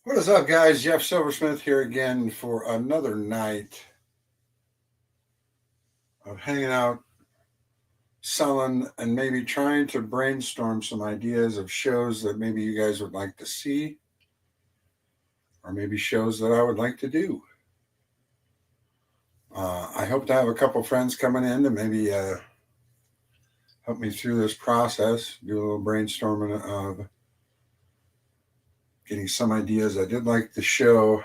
What is up, guys? Jeff Silversmith here again for another night of hanging out, selling, and maybe trying to brainstorm some ideas of shows that maybe you guys would like to see, or maybe shows that I would like to do. I hope to have a couple friends coming in to maybe help me through this process, do a little brainstorming of getting some ideas. I did like the show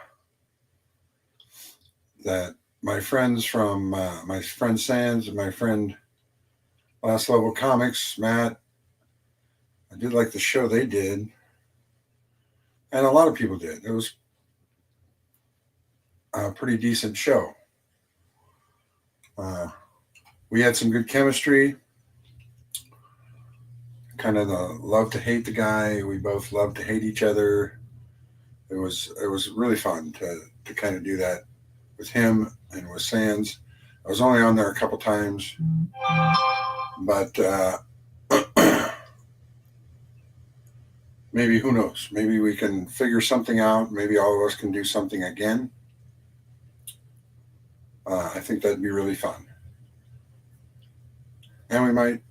that my friends from my friend Sands and my friend Last Level Comics, Matt. I did like the show they did, and a lot of people did. It was a pretty decent show. Uh, we had some good chemistry. Kind of the love to hate the guy. We both love to hate each other. It was really fun to kind of do that with him and with Sands. I was only on there a couple times, but maybe who knows? Maybe we can figure something out. Maybe all of us can do something again. I think that'd be really fun, and we might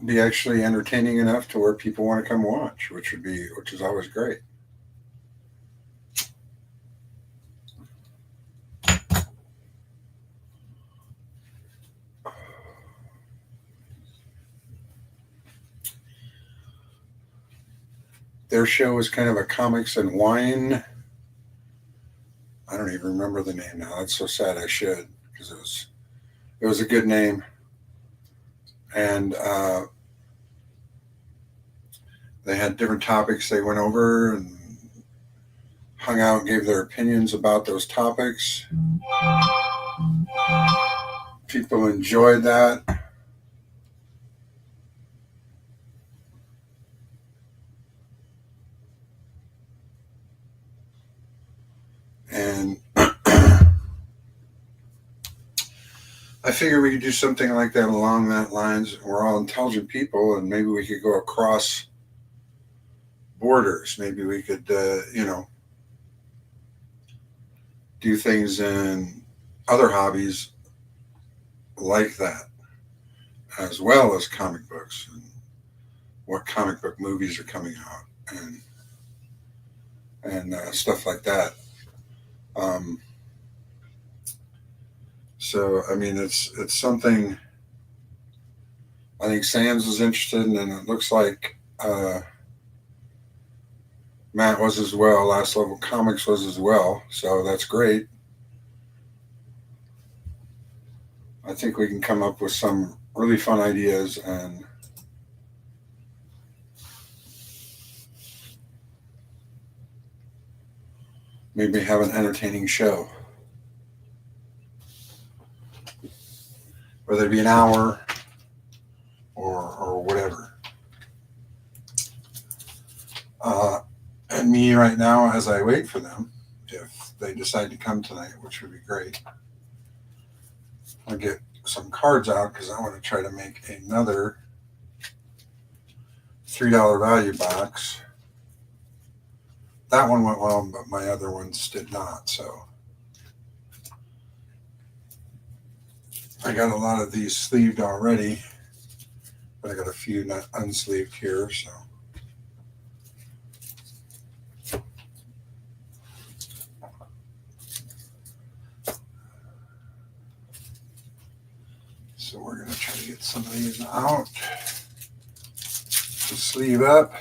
be actually entertaining enough to where people want to come watch, which is always great. Their show is kind of a comics and wine. I don't even remember the name now. That's so sad. I should, because it was a good name, and they had different topics they went over and hung out, gave their opinions about those topics. People enjoyed that. And I figure we could do something like that along that lines. We're all intelligent people, and maybe we could go across borders. Maybe we could, do things in other hobbies like that, as well as comic books and what comic book movies are coming out and stuff like that. Um, so I mean, it's something I think Sands was interested in, and it looks like Matt was as well. Last Level Comics was as well. So that's great. I think we can come up with some really fun ideas and maybe have an entertaining show. Whether it be an hour or whatever. And me right now, as I wait for them, if they decide to come tonight, which would be great, I'll get some cards out because I want to try to make another $3 value box. That one went well, but my other ones did not. So I got a lot of these sleeved already, but I got a few not unsleeved here. So we're going to try to get some of these out. The sleeve up.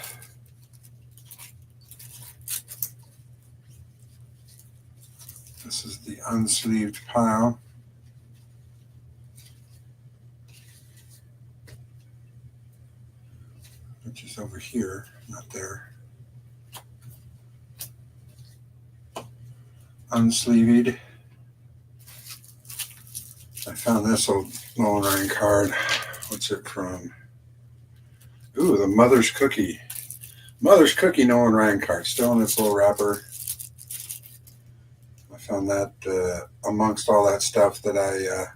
This is the unsleeved pile. Which is over here, not there. Unsleeved. I found this old Nolan Ryan card. What's it from? Ooh, the Mother's Cookie. Mother's Cookie Nolan Ryan card. Still in this little wrapper. I found that amongst all that stuff that I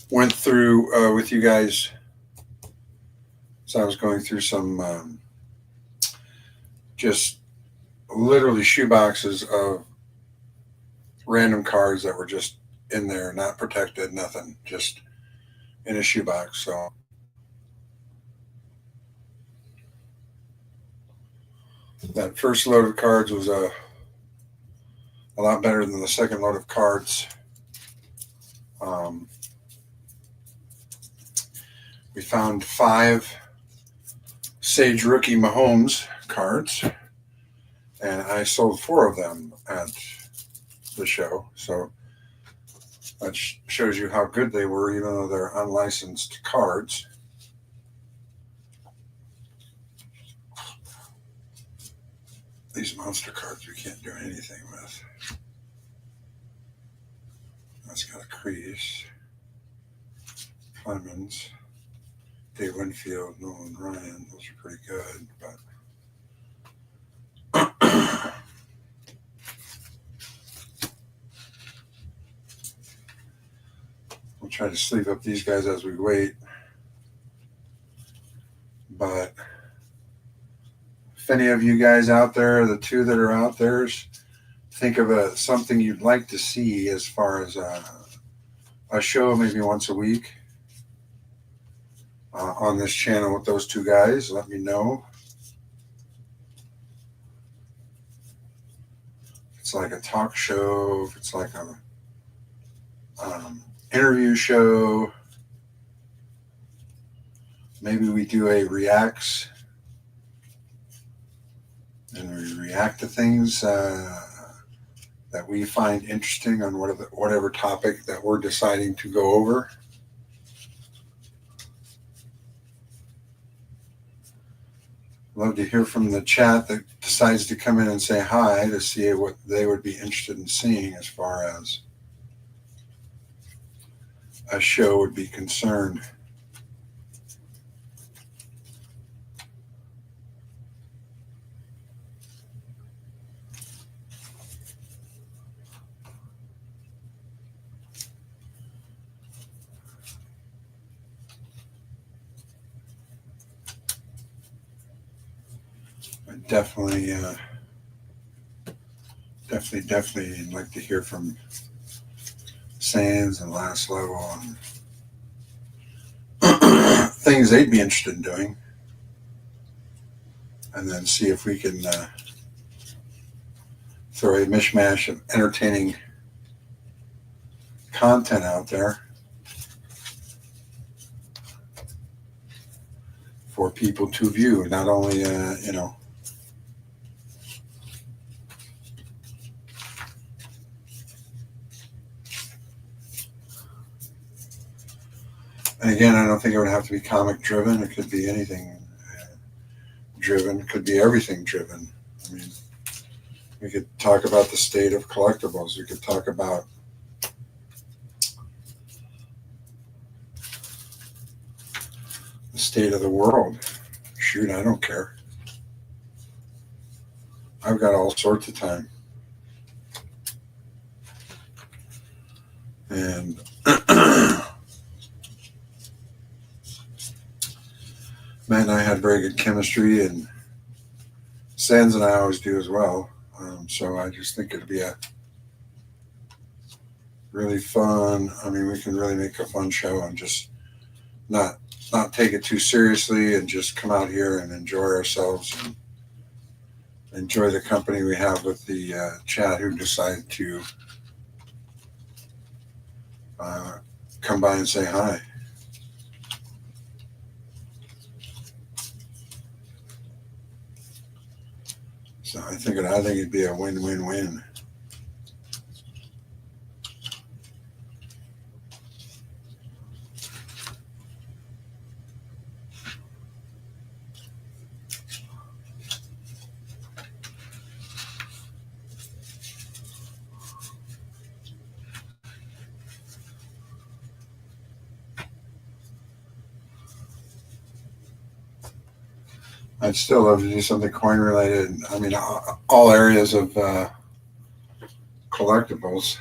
went through with you guys. So I was going through some just literally shoe boxes of random cards that were just in there, not protected, nothing, just in a shoebox. So that first load of cards was a lot better than the second load of cards. Um, we found 5 Sage Rookie Mahomes cards, and I sold 4 of them at the show. So that shows you how good they were, even though they're unlicensed cards. These monster cards we can't do anything with. That's got a crease. Clemens, Dave Winfield, Nolan Ryan. Those are pretty good, but we'll try to sleeve up these guys as we wait. But if any of you guys out there, the 2 that are out there, think of something you'd like to see as far as a show maybe once a week on this channel with those 2 guys, let me know. If it's like a talk show, if it's like a interview show, maybe we do a reacts and we react to things that we find interesting on whatever topic that we're deciding to go over. Love to hear from the chat that decides to come in and say hi to see what they would be interested in seeing as far as a show would be concerned. Definitely like to hear from Sands and Last Level and things they'd be interested in doing, and then see if we can throw a mishmash of entertaining content out there for people to view, not only and again, I don't think it would have to be comic driven. It could be anything driven. It could be everything driven. I mean, we could talk about the state of collectibles. We could talk about the state of the world. Shoot, I don't care. I've got all sorts of time. And Matt and I had very good chemistry, and Sands and I always do as well. So I just think it'd be a really fun. I mean, we can really make a fun show and just not take it too seriously, and just come out here and enjoy ourselves and enjoy the company we have with the chat who decided to come by and say hi. So I think it'd be a win-win-win. I'd still love to do something coin related. I mean, all areas of collectibles.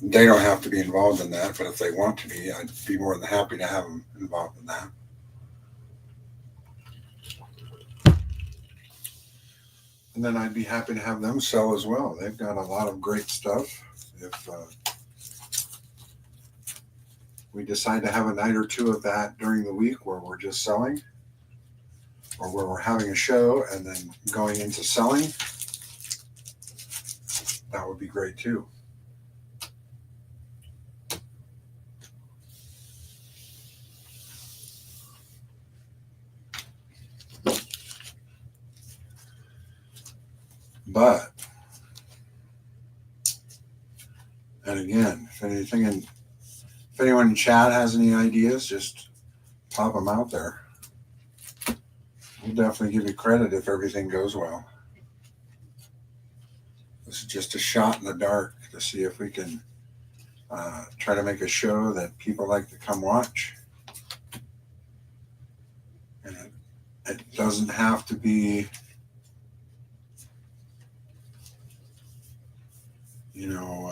They don't have to be involved in that, but if they want to be, I'd be more than happy to have them involved in that. And then I'd be happy to have them sell as well. They've got a lot of great stuff. If we decide to have a night or two of that during the week where we're just selling, or where we're having a show and then going into selling, that would be great too. But, and again, if anyone in chat has any ideas, just pop them out there. We'll definitely give you credit if everything goes well. This is just a shot in the dark to see if we can try to make a show that people like to come watch. And it doesn't have to be, you know,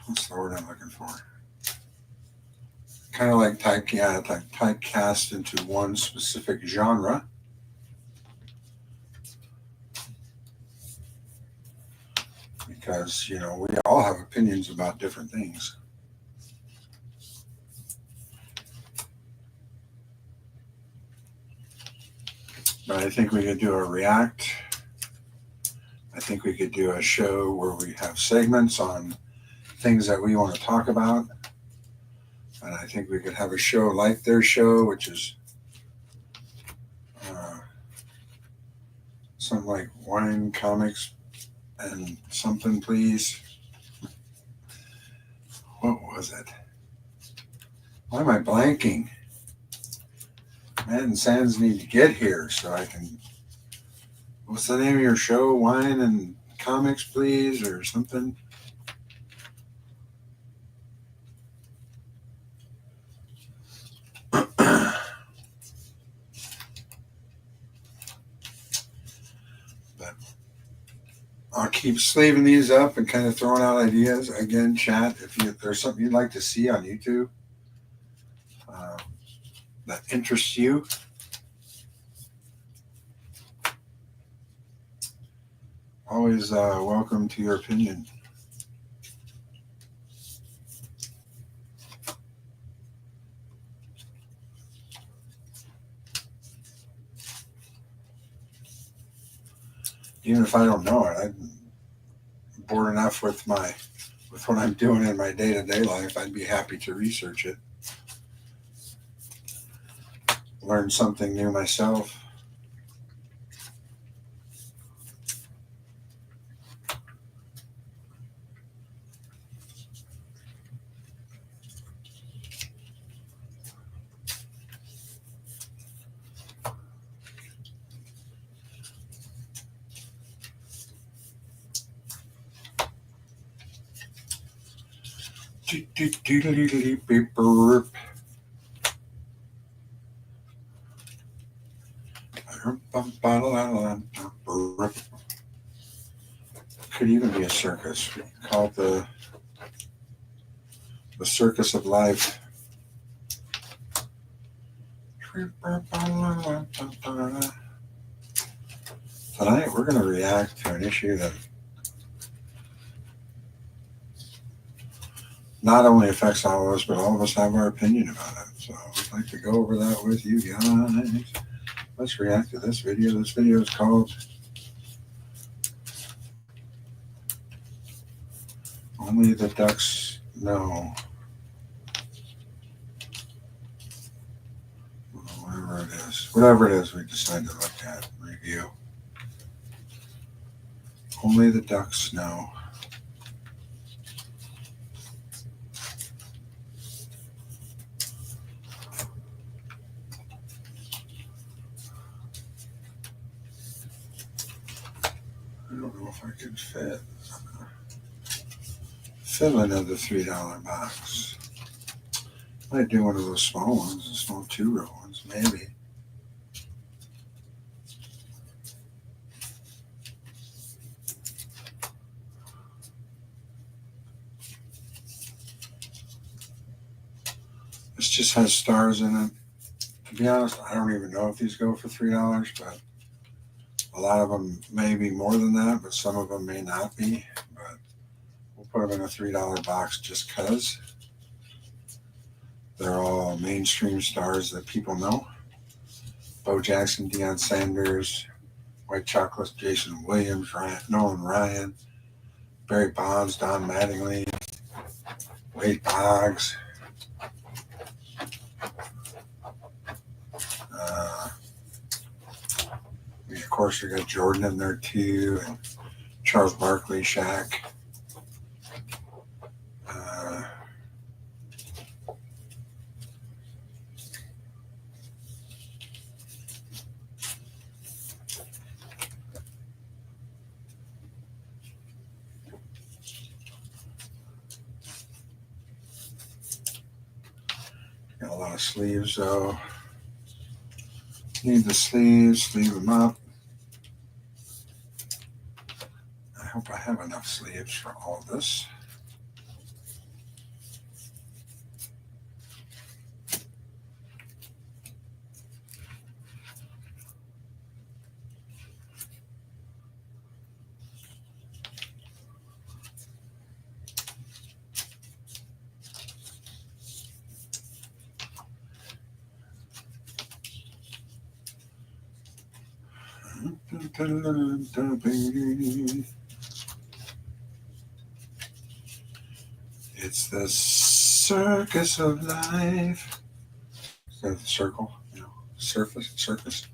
what's the word I'm looking for? Kind of like typecast into one specific genre. Because, you know, we all have opinions about different things. But I think we could do a react. I think we could do a show where we have segments on things that we want to talk about. And I think we could have a show like their show, which is something like wine, comics, and something, please. What was it? Why am I blanking? Matt and Sands need to get here so I can. What's the name of your show? Wine and Comics, please, or something? But I'll keep slaving these up and kind of throwing out ideas. Again, chat, if there's something you'd like to see on YouTube that interests you, always welcome to your opinion. Even if I don't know it, I'm bored enough with what I'm doing in my day-to-day life. I'd be happy to research it, learn something new myself. Could even be a circus. We call it the circus of life. Tonight we're going to react to an issue that not only affects all of us, but all of us have our opinion about it. So I'd like to go over that with you guys. Let's react to this video. This video is called Only the Ducks Know. Whatever it is we decide to look at, review. Only the ducks know. I don't know if I can fill another $3 box. Might do one of those small ones, the small 2-row ones, maybe. This just has stars in it. To be honest, I don't even know if these go for $3, but a lot of them may be more than that, but some of them may not be. But we'll put them in a $3 box just because they're all mainstream stars that people know. Bo Jackson, Deion Sanders, White Chocolate, Jason Williams, Nolan Ryan, Barry Bonds, Don Mattingly, Wade Boggs. Of course, we got Jordan in there too, and Charles Barkley, Shaq. Got a lot of sleeves, though. Need the sleeves, sleeve them up. I hope I have enough sleeves for all of this. It's the circus of life. Is that the circle? You know, surface, circus.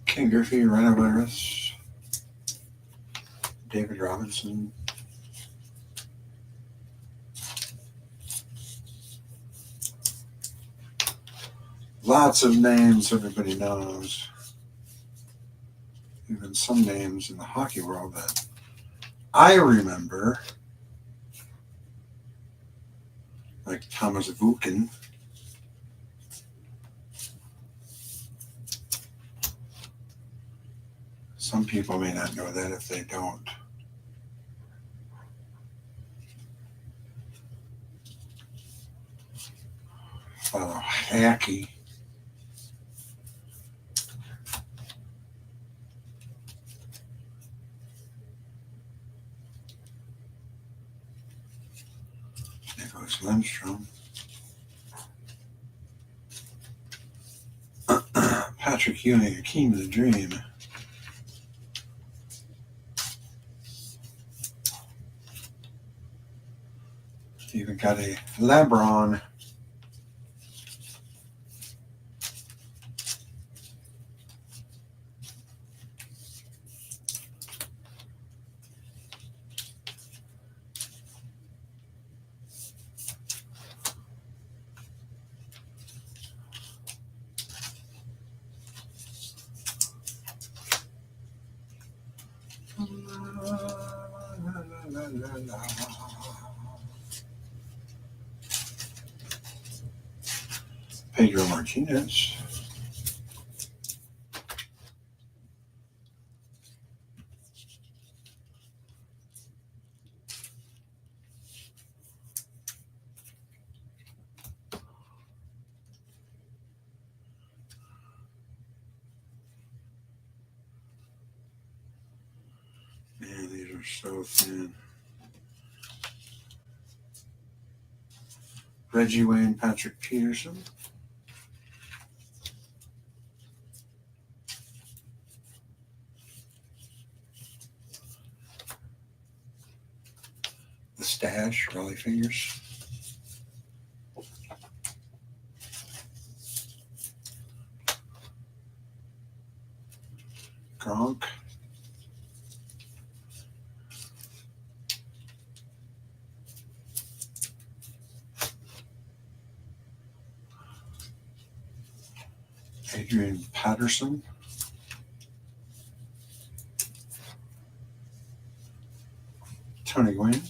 Ken Griffey, Rhinovirus, David Robinson. Lots of names everybody knows. Even some names in the hockey world that I remember, like Thomas Vukin. Some people may not know that if they don't. Follow Hacky. Nicholas Lindstrom. Patrick Ewing, Akeem the Dream. Even got a LeBron. Pedro Martinez. so thin. Reggie Wayne, Patrick Peterson. The Stash, Raleigh Fingers. Gronk. Adrian Patterson. Tony Gwynn.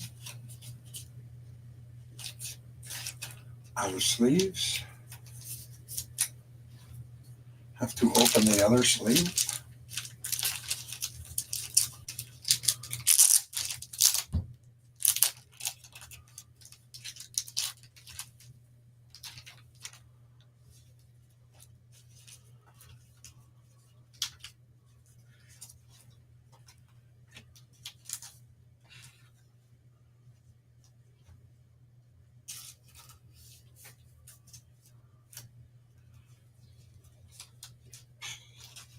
Outer sleeves. Have to open the other sleeve.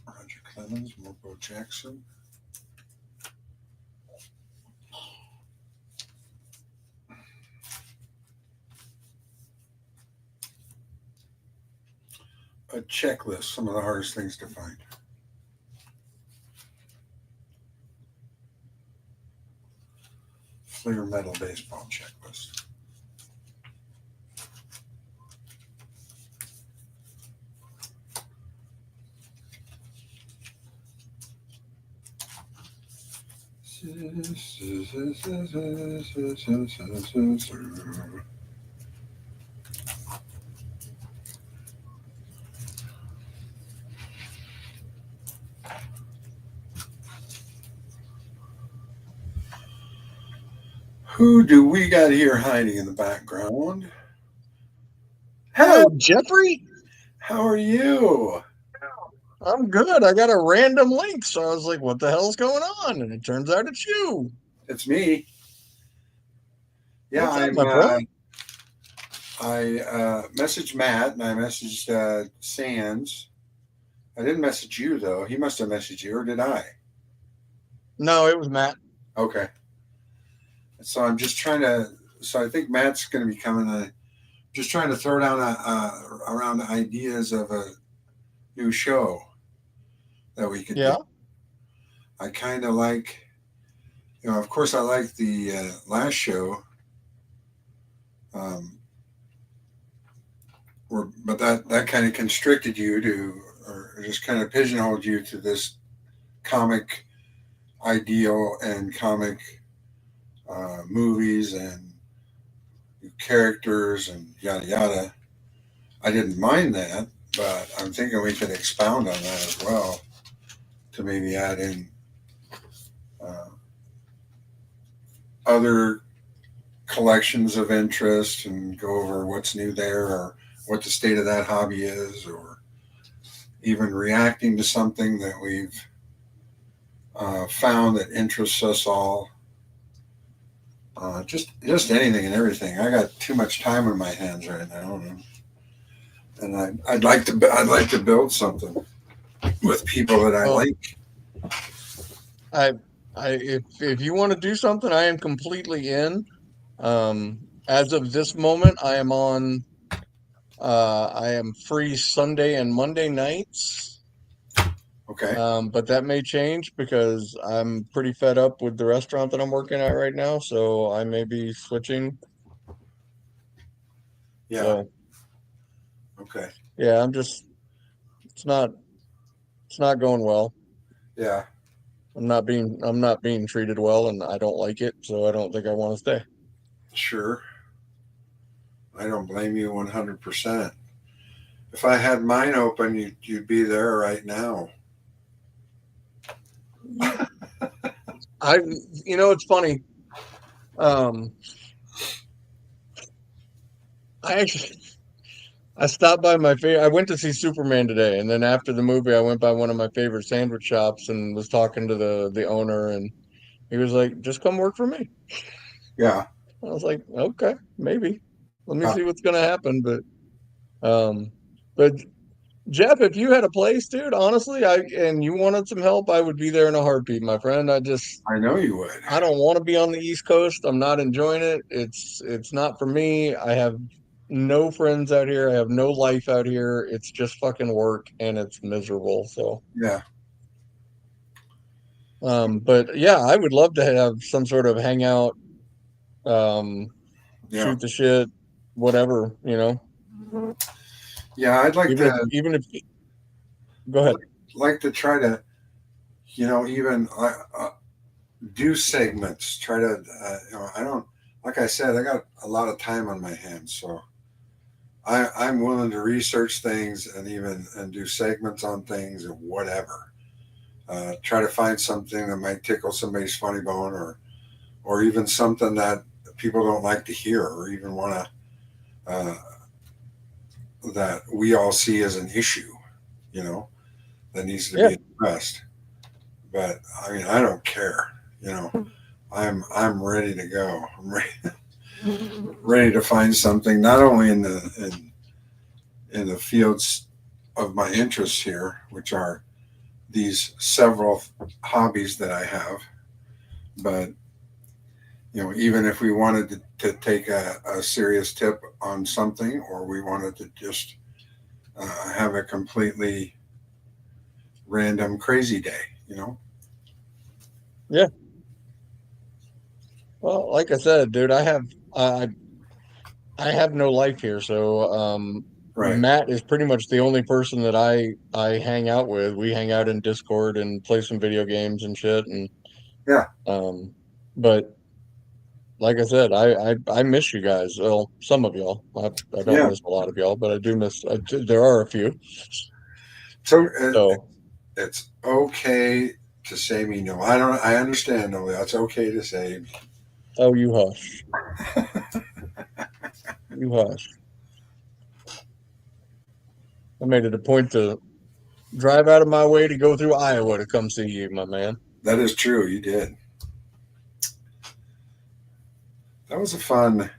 Roger Clemens, Mobo Jackson. A checklist, some of the hardest things to find. Fleer Metal Baseball checklist. Who do we got here hiding in the background? Hello, Jeffrey. How are you? I'm good. I got a random link, so I was like, what the hell's going on? And it turns out it's you. It's me. Yeah, What's up, my friend? I messaged Matt and I messaged Sands. I didn't message you though. He must have messaged you, or did I? No, it was Matt. Okay. So I'm just trying to. So I think Matt's going to be coming. Just trying to throw down around ideas of a new show that we could Yeah. do. I kind of like, of course, I like the last show, but that kind of constricted you to, or just kind of pigeonholed you to this comic ideal and comic movies and characters and yada yada. I didn't mind that, but I'm thinking we could expound on that as well to maybe add in uh, other collections of interest and go over what's new there or what the state of that hobby is, or even reacting to something that we've found that interests us all. Just anything and everything. I got too much time on my hands right now, and I'd like to build something with people that I Well, like. I, if you want to do something, I am completely in. As of this moment, I am on. I am free Sunday and Monday nights. Okay. But that may change because I'm pretty fed up with the restaurant that I'm working at right now, so I may be switching. Yeah. So Okay. yeah, it's not it's not going well. Yeah. I'm not being treated well and I don't like it, so I don't think I want to stay. Sure. I don't blame you 100%. If I had mine open, you'd be there right now. I it's funny. Um I actually I stopped by my favorite. I went to see Superman today, and then after the movie, I went by one of my favorite sandwich shops and was talking to the owner, and He was like, just come work for me. Yeah. I was like, okay, maybe. Let me Uh, see what's gonna happen. Um, but Jeff, if you had a place, dude, honestly, and you wanted some help, I would be there in a heartbeat, my friend. I know you would. I don't want to be on the East Coast. I'm not enjoying it. It's not for me. I have no friends out here. I have no life out here. It's just fucking work and it's miserable. So, Yeah. but yeah, I would love to have some sort of hangout, um, Yeah. shoot the shit, whatever, you know. Yeah. I'd like to Even if go ahead. like to try to, even do segments. Try to, I don't, like I said, I got a lot of time on my hands, so I'm willing to research things and do segments on things and whatever. Try to find something that might tickle somebody's funny bone, or even something that people don't like to hear, or even want to that we all see as an issue, you know, that needs to Yeah, be addressed. But I mean, I don't care. You know, I'm ready to go. I'm ready to find something not only in the fields of my interests here, which are these several hobbies that I have, but even if we wanted to take a serious tip on something, or we wanted to just have a completely random crazy day, yeah. Well, like I said, dude, I I have no life here, so right? Matt is pretty much the only person that I hang out with. We hang out in Discord and play some video games and shit, and Yeah, um, but like I said, I miss you guys. Well, some of y'all. I don't yeah. miss a lot of y'all, but I do miss. There are a few. So So, it's okay to say me no. I don't. I understand. No, that's okay to say. oh, you hush, you hush. I made it a point to drive out of my way to go through Iowa to come see you, my man. That is true. You did. That was a fun.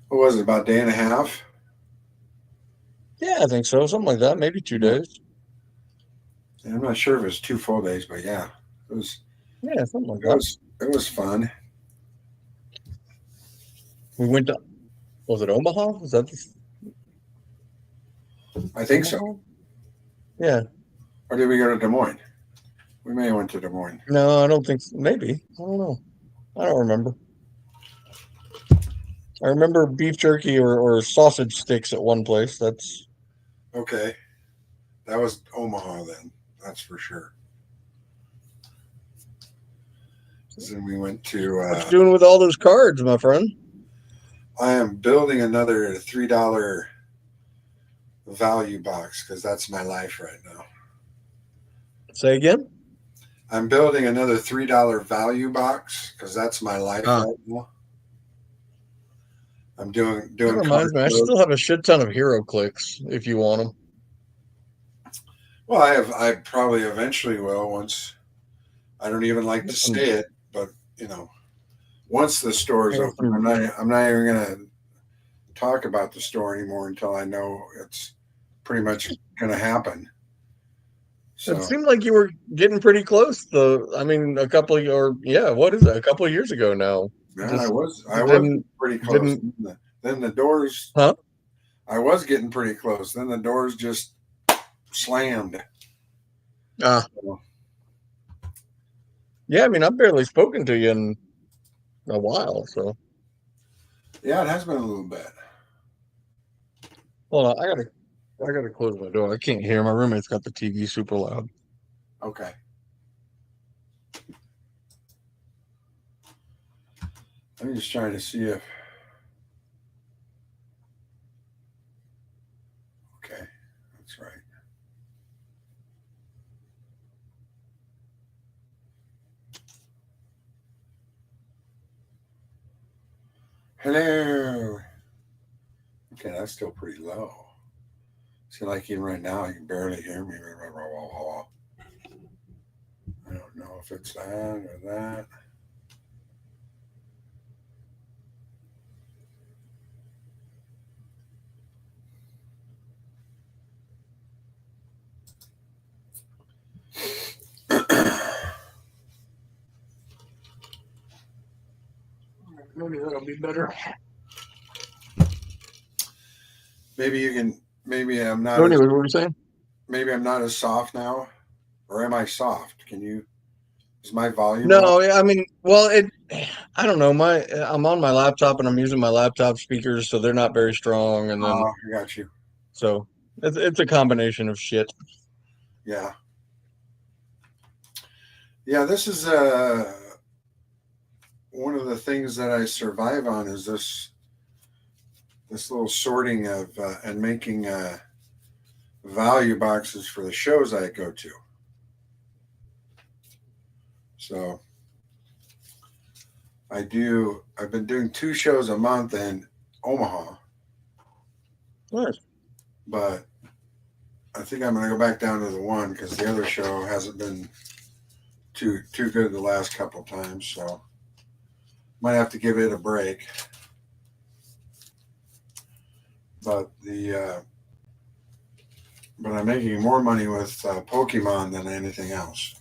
What was it? About a day and a half. Yeah, I think so. Something like that. Maybe two Yeah. days. And I'm not sure if it was 2 full days, but yeah, it was. Yeah, something like It that. was. It was fun. We went to, was it Omaha? Was that I think so. Omaha? Yeah. Or did we go to Des Moines? We may have went to Des Moines. No, I don't think so. Maybe. I don't know. I don't remember. I remember beef jerky or sausage sticks at one place. That's Okay, that was Omaha then. That's for sure. Then we went to. what you doing with all those cards, my friend? I am building another $3 value box because that's my life right now. Say again? I'm building another $3 value box because that's my life Ah, right now. I'm that doing card reminds me, I build. still have a shit ton of hero clicks if you want them. Well, I have. I probably eventually will once. I don't even like to Get say some, it, but you know, once the store I is got open, some, I'm not even gonna talk about the store anymore until I know it's pretty much gonna happen. it So seemed like you were getting pretty close though. I mean, a couple of or yeah, what is it? A couple of years ago now. yeah, Just I was didn't pretty close. didn't Then the doors. huh? I was getting pretty close. Then the doors just slammed. Ah, So, yeah, I mean, I've barely spoken to you in a while, so yeah, it has been a little bit. hold on, I gotta close my door. I can't hear. My roommate's got the TV super loud. Okay. I'm just trying to see if. Okay, that's right. Hello. Okay, that's still pretty low. See, like even right now, you can barely hear me. I don't know if it's that or that. Maybe that'll be better. Maybe you can. Maybe I'm not. So anyway, what were you saying? Maybe I'm not as soft now, or am I soft? Can you? Is my volume low? No, I mean, well, I don't know. I'm on my laptop and I'm using my laptop speakers, so they're not very strong. And then, Oh, I got you. so it's a combination of shit. Yeah. Yeah, this is one of the things that I survive on is this little sorting of and making value boxes for the shows I go to. So I've been doing 2 shows a month in Omaha, Nice. but I think I'm going to go back down to the one because the other show hasn't been too good the last couple of times. So might have to give it a break. But but I'm making more money with Pokemon than anything else.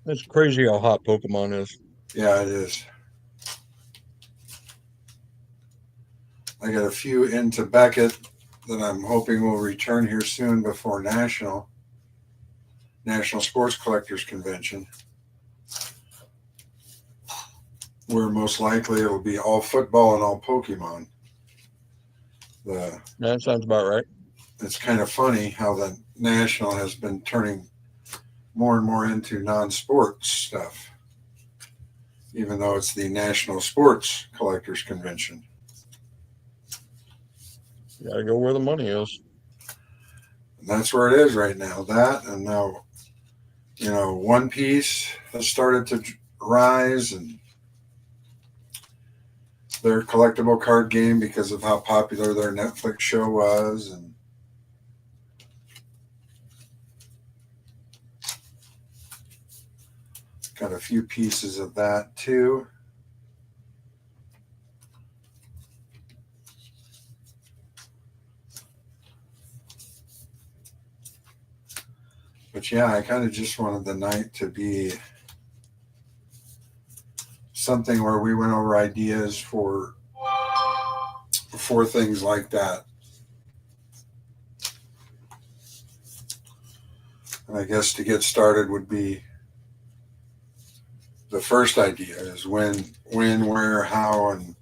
It's crazy how hot Pokemon is. Yeah, it is. I got a few into Beckett that I'm hoping will return here soon before National Sports Collectors Convention, where most likely it'll be all football and all Pokemon. That sounds about right. It's kind of funny how the National has been turning more and more into non-sports stuff, even though it's the National Sports Collectors Convention. You gotta go where the money is. And that's where it is right now. That, and now, One Piece has started to rise, and their collectible card game because of how popular their Netflix show was, and got a few pieces of that too. But yeah, I kind of just wanted the night to be something where we went over ideas for things like that. And I guess to get started would be the first idea is when, where, how, and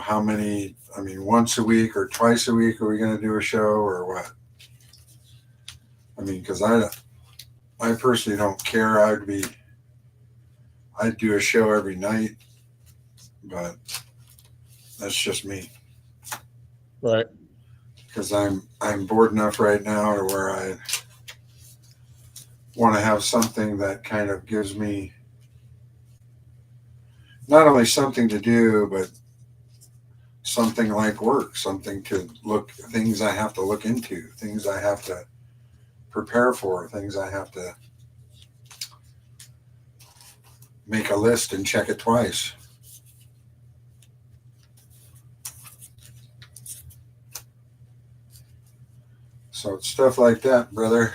how many. I mean, once a week or twice a week are we going to do a show or what? I mean, because I personally don't care. I'd do a show every night, but that's just me. Right. Because I'm bored enough right now to where I want to have something that kind of gives me not only something to do, but something like work, something to look, things I have to look into, things I have to prepare for, things I have to make a list and check it twice. So it's stuff like that, brother.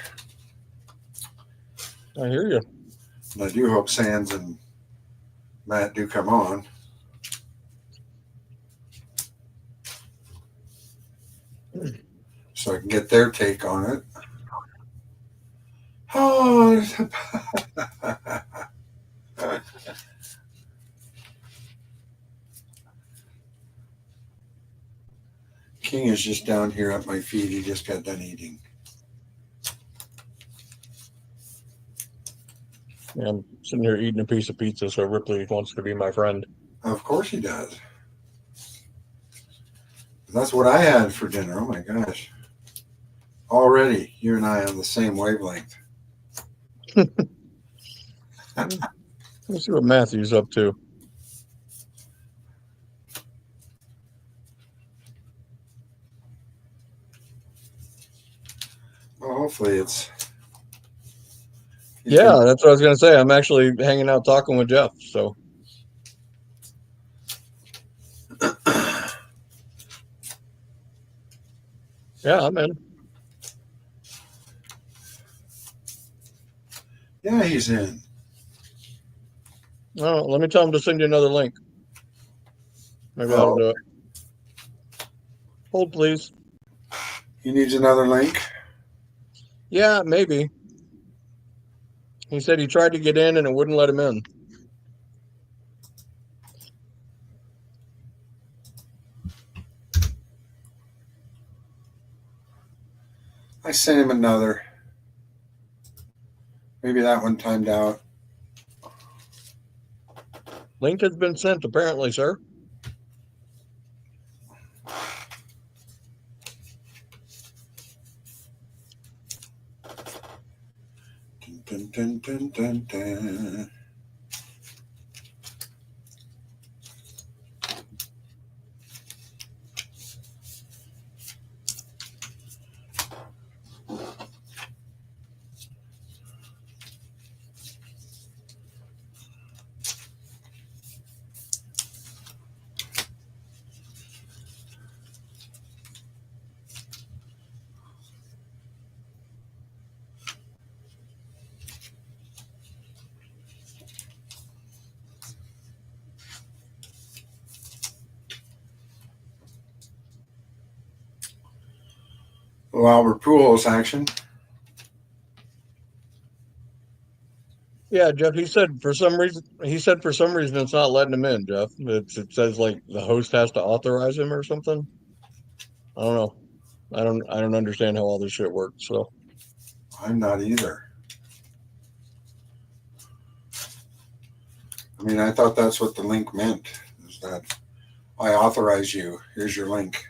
I hear you. And I do hope Sands and Matt do come on. So I can get their take on it. Oh, King is just down here at my feet. He just got done eating. Yeah, I'm sitting here eating a piece of pizza, so Ripley wants to be my friend. Of course he does. That's what I had for dinner. Oh my gosh. Already, you and I on the same wavelength. Let's see what Matthew's up to. Well, hopefully it's. Yeah, that's what I was gonna say. I'm actually hanging out talking with Jeff. So. Yeah, I'm in. Yeah, he's in. Oh, let me tell him to send you another link. Maybe that'll Oh, do it. Hold, please. he needs another link. Yeah, maybe. He said he tried to get in and it wouldn't let him in. I sent him another. Maybe that one timed out. Link has been sent, apparently, sir. Dun, dun, dun, dun, dun. Well, Albert Pujols action. Yeah, Jeff, he said for some reason it's not letting him in, Jeff. It says like the host has to authorize him or something. I don't know. I don't understand how all this shit works. So I'm not either. I mean, I thought that's what the link meant, is that I authorize you. Here's your link.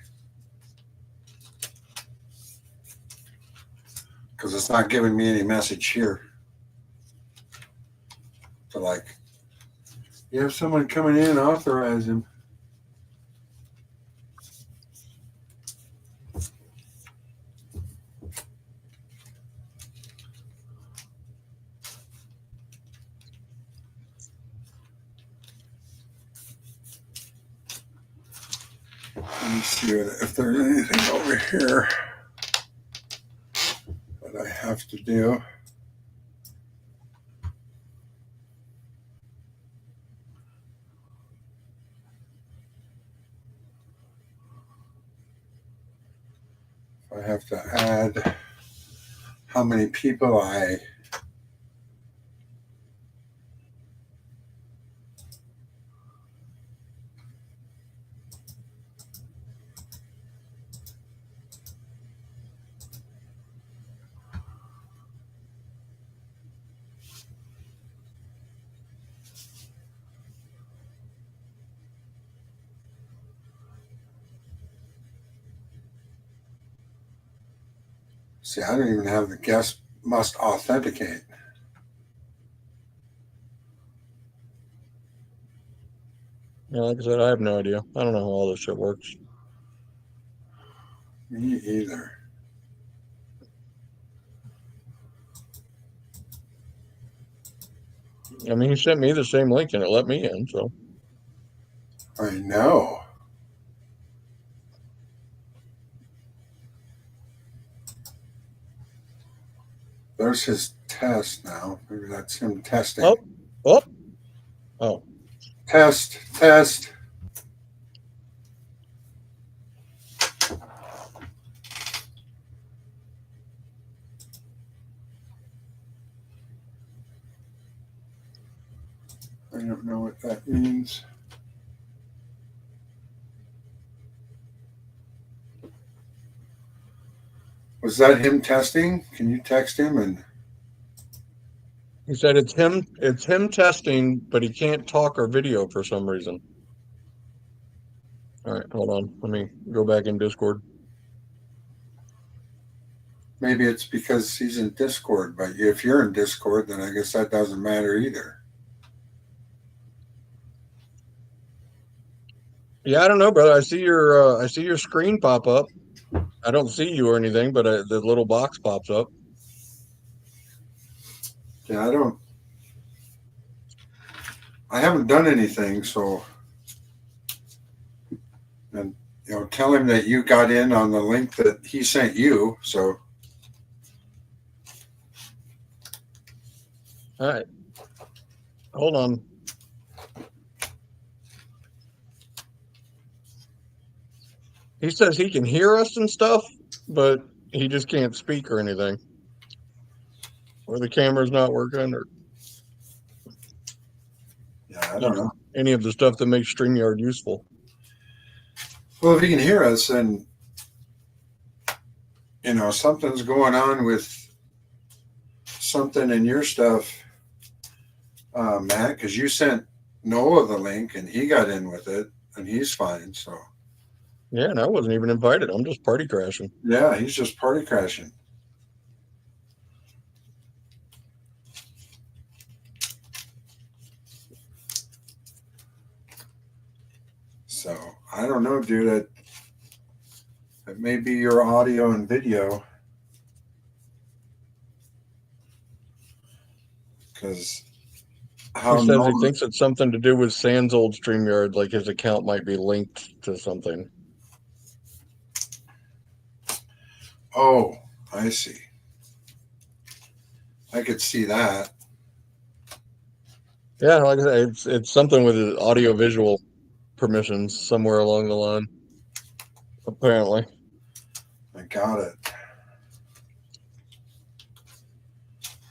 Because it's not giving me any message here. So, like, you have someone coming in, authorize him. Let me see if there's anything over here that I have to do. I have to add how many people I see. I don't even have the guest must authenticate. yeah, like I said, I have no idea. I don't know how all this shit works. Me either. I mean, he sent me the same link and it let me in. So I know. There's his test now. Maybe that's him testing. oh, oh, oh. Test, test. I don't know what that means. Was that him testing? Can you text him and He said it's him. It's him testing, but he can't talk or video for some reason. All right, hold on. Let me go back in Discord. maybe it's because he's in Discord, but if you're in Discord, then I guess that doesn't matter either. Yeah, I don't know, brother. I see your screen pop up. I don't see you or anything, but the little box pops up. Yeah, I haven't done anything, so, and tell him that you got in on the link that he sent you. So, All right, hold on. He says he can hear us and stuff, but he just can't speak or anything, or the camera's not working, or Yeah, I don't just know. any of the stuff that makes StreamYard useful. Well, if you can hear us, then something's going on with something in your stuff, Matt, because you sent Noah the link and he got in with it and he's fine. So Yeah, and I wasn't even invited. I'm just party crashing. yeah, he's just party crashing. So I don't know, dude. It may be your audio and video because He how says he Noah. thinks it's something to do with Sans old StreamYard, like his account might be linked to something. Oh, I see. I could see that. Yeah, like I said, it's something with his audio visual permissions somewhere along the line, apparently. I got it.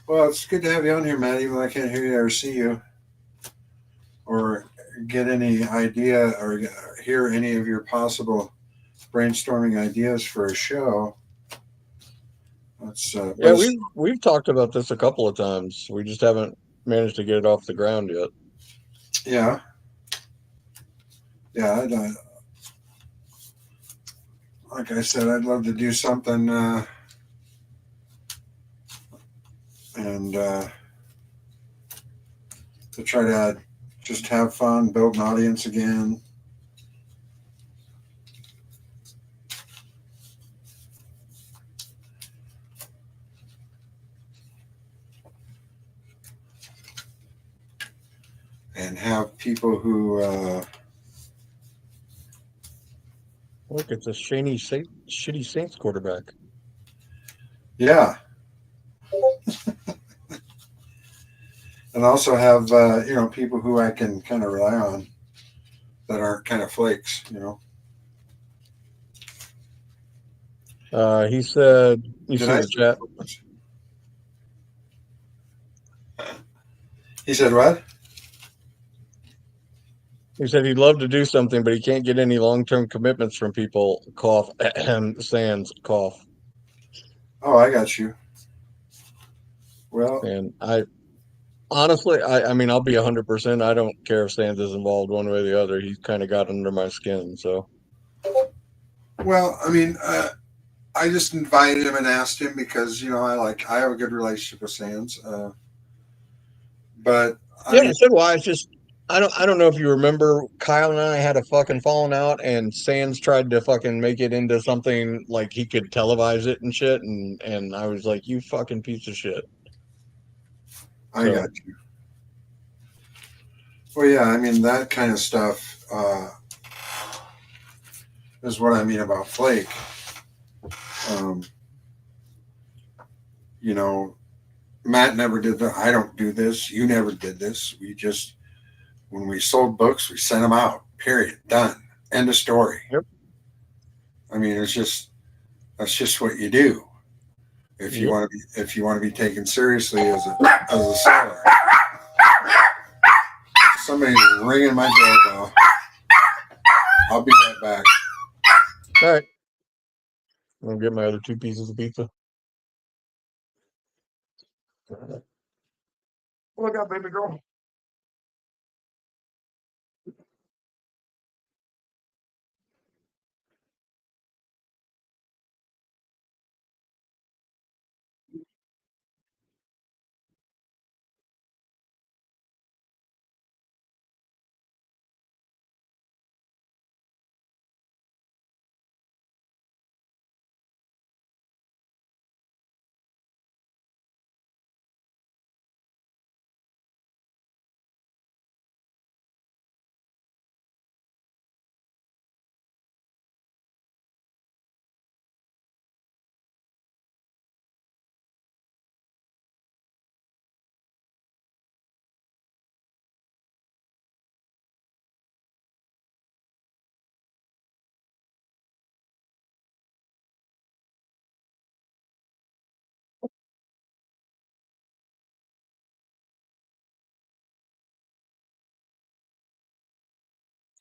Well, it's good to have you on here, Matt, even though I can't hear you or see you or get any idea or hear any of your possible brainstorming ideas for a show. That's but Yeah, it's, we've talked about this a couple of times. We just haven't managed to get it off the ground yet. yeah, yeah. Like I said, I'd love to do something and to try to just have fun, build an audience again. And have people who Look, it's a shitty Saints quarterback. yeah, and also have people who I can kind of rely on that aren't kind of flakes. He said, you Did see I the say chat? flakes? He said what? He said he'd love to do something, but he can't get any long-term commitments from people. Cough. Sans cough. Oh, I got you. Well, And I honestly, I mean, I'll be 100%. I don't care if Sans is involved one way or the other. He's kind of got under my skin. So I mean, I just invited him and asked him because I have a good relationship with Sands, but I yeah, mean, so do I. It's just I don't know if you remember Kyle and I had a fucking falling out, and Sans tried to fucking make it into something like he could televise it and shit, and I was like, you fucking piece of shit. I So got you. Well, yeah, I mean that kind of stuff is what I mean about Flake. Um, you know, Matt never did that. I don't do this. You never did this. We just when we sold books, we sent them out. Period. Done. End of story. yep, I mean, that's just what you do. yep. If you want to be taken seriously as a seller. Somebody's ringing my doorbell. I'll be right back. All right, I'm gonna get my other 2 pieces of pizza. Look out, baby girl.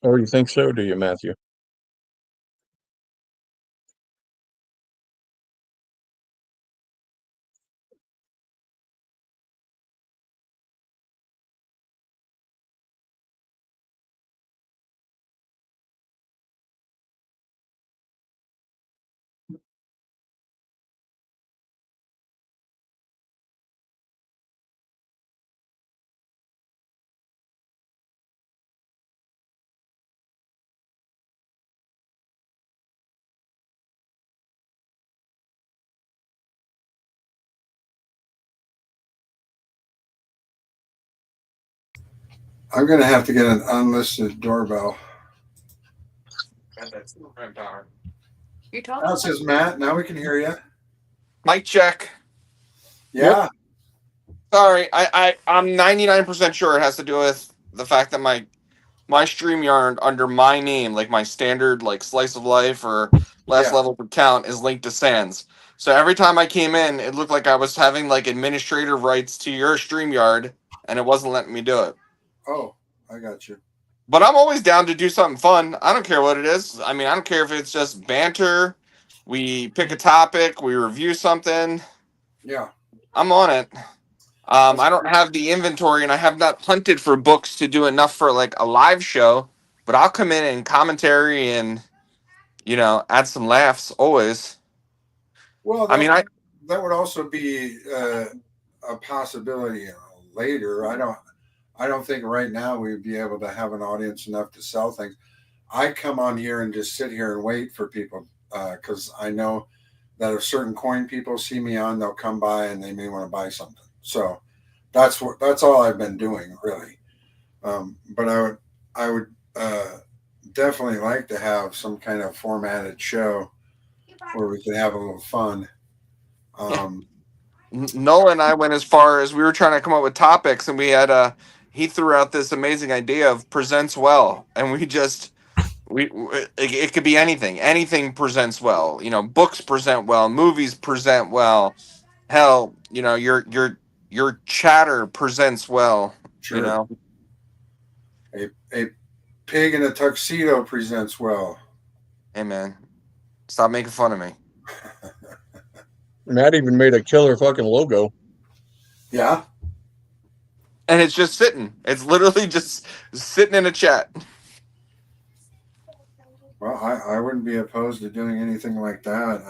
Or you think so, do you, Matthew? I'm gonna have to get an unlisted doorbell. You Now it says Matt. Now we can hear you. Mic check. Yeah. Sorry, I'm 99% sure it has to do with the fact that my StreamYard under my name, like my standard like slice of life or last Yeah. level per count, is linked to Sans. So every time I came in, it looked like I was having like administrative rights to your StreamYard, and it wasn't letting me do it. Oh, I got you. But I'm always down to do something fun. I don't care what it is. I mean, I don't care if it's just banter. We pick a topic, we review something. Yeah. I'm on it. I don't have the inventory, and I have not hunted for books to do enough for like a live show. But I'll come in and commentary and add some laughs always. Well, I mean, I that would also be a possibility later. I don't think right now we'd be able to have an audience enough to sell things. I come on here and just sit here and wait for people because I know that if certain coin people see me on, they'll come by and they may want to buy something. So that's all I've been doing really. But I would definitely like to have some kind of formatted show where we could have a little fun. Noah and I went as far as we were trying to come up with topics, and we had he threw out this amazing idea of presents well, and it could be anything. Anything presents well. Books present well, movies present well. Hell, your chatter presents well. Sure. A pig in a tuxedo presents well. Hey man, stop making fun of me. Matt even made a killer fucking logo. Yeah. And it's just sitting. It's literally just sitting in a chat. Well, I wouldn't be opposed to doing anything like that.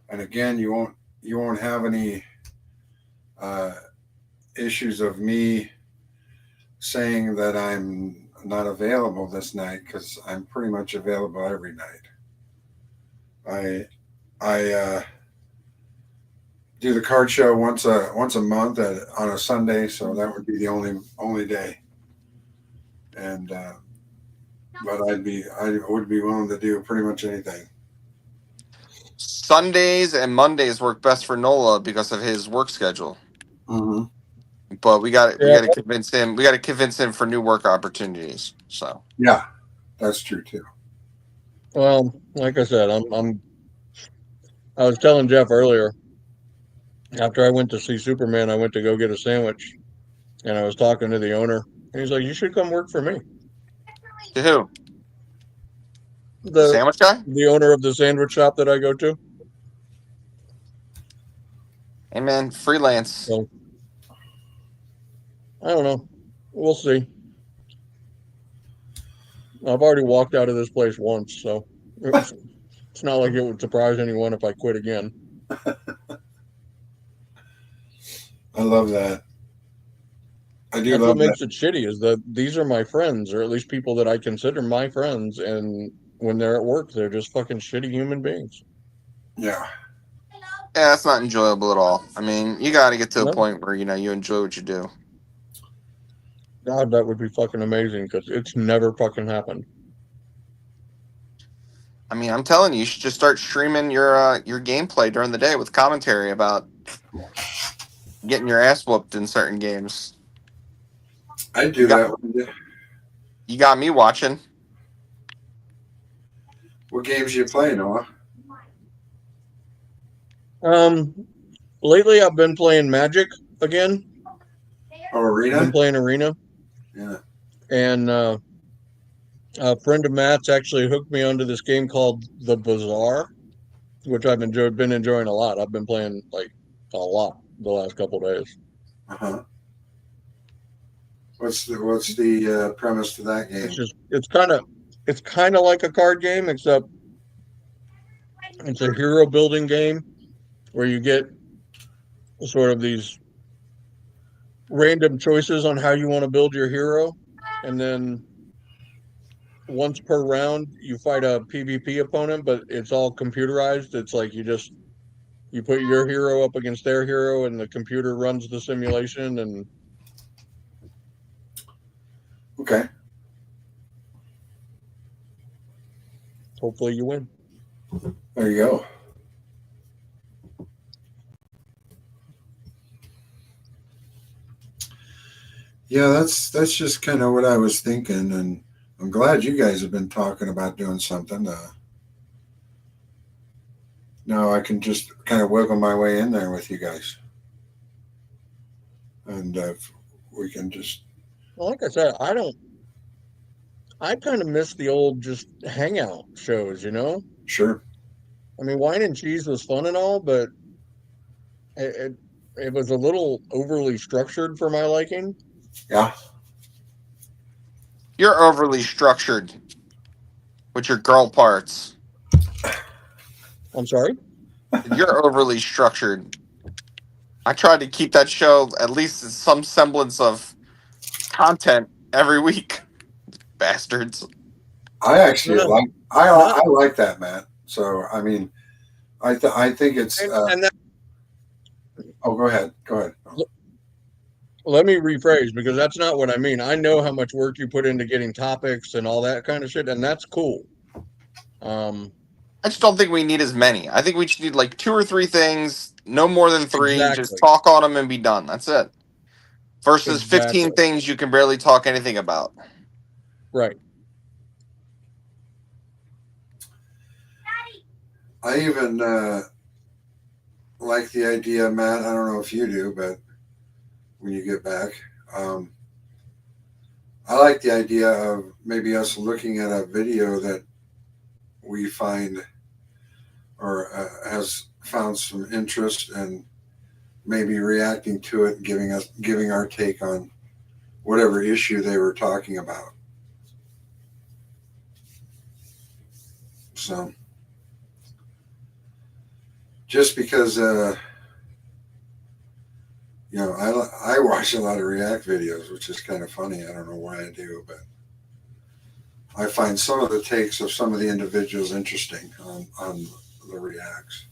And again, you won't have any issues of me saying that I'm not available this night because I'm pretty much available every night. I do the card show once a month on a Sunday, so that would be the only day. And but I would be willing to do pretty much anything. Sundays and Mondays work best for Nola because of his work schedule. Mm-hmm. But we got Yeah. to convince him. We got to convince him for new work opportunities. So Yeah, that's true too. Well, like I said, I was telling Jeff earlier, after I went to see Superman, I went to go get a sandwich, and I was talking to the owner, and he's like, "You should come work for me." to who? The The sandwich guy? the owner of the sandwich shop that I go to. Hey man, freelance. So I don't know. We'll see. I've already walked out of this place once, so it's not like it would surprise anyone if I quit again. I love that. I do That's love what makes that. it shitty is that these are my friends, or at least people that I consider my friends, and when they're at work, they're just fucking shitty human beings. Yeah. Yeah, that's not enjoyable at all. I mean, you got to get to a No. point where you enjoy what you do. God, that would be fucking amazing because it's never fucking happened. I mean, I'm telling you, you should just start streaming your gameplay during the day with commentary about getting your ass whooped in certain games. I'd do that. You got me watching. What games you play, Noah? Lately I've been playing Magic again. Oh, I've been Arena? playing Arena, Yeah. and A friend of Matt's actually hooked me onto this game called The Bazaar, which I've been enjoying a lot. I've been playing like a lot the last couple days. Uh-huh. What's the premise to that It's game? just it's kind of like a card game, except it's a hero building game where you get sort of these random choices on how you want to build your hero, and then once per round you fight a PvP opponent, but it's all computerized. It's like you put your hero up against their hero, and the computer runs the simulation, and Okay. hopefully you win. There you go. Yeah, that's just kind of what I was thinking, and I'm glad you guys have been talking about doing something. Now I can just kind of wiggle my way in there with you guys, and we can just Well, like I said, I kind of miss the old just hangout shows, you know? sure. I mean, Wine and Cheese was fun and all, but it, it, it was a little overly structured for my liking. Yeah, You're overly structured with your girl parts. I'm sorry? You're overly structured. I tried to keep that show at least some semblance of content every week. Bastards. I No, actually no, like not, I like that, Matt. So I mean, I think it's. and that, Oh, go ahead. Go ahead. Oh, let me rephrase because that's not what I mean. I know how much work you put into getting topics and all that kind of shit, and that's cool. Um, I just don't think we need as many. I think we just need like 2 or 3 things, no more than three. Just exactly, talk on them and be done. That's it. Versus 15 exactly, things you can barely talk anything about. right. I even like the idea, Matt. I don't know if you do, but when you get back, um, I like the idea of maybe us looking at a video that we find or has found some interest and maybe reacting to it and giving our take on whatever issue they were talking about. So just because I watch a lot of React videos, which is kind of funny. I don't know why I do, but I find some of the takes of some of the individuals interesting on the Reacts.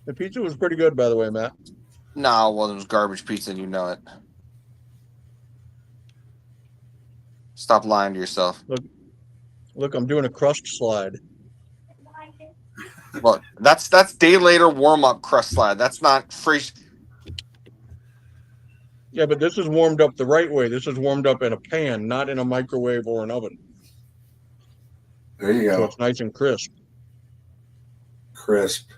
The pizza was pretty good, by the way, Matt. No, well, it was garbage pizza and you know it. Stop lying to yourself. Look, I'm doing a crust slide. Look, that's day later warm up crust slide. That's not free. Yeah, but this is warmed up the right way. This is warmed up in a pan, not in a microwave or an oven. There you So go. it's nice and crisp. Crisp.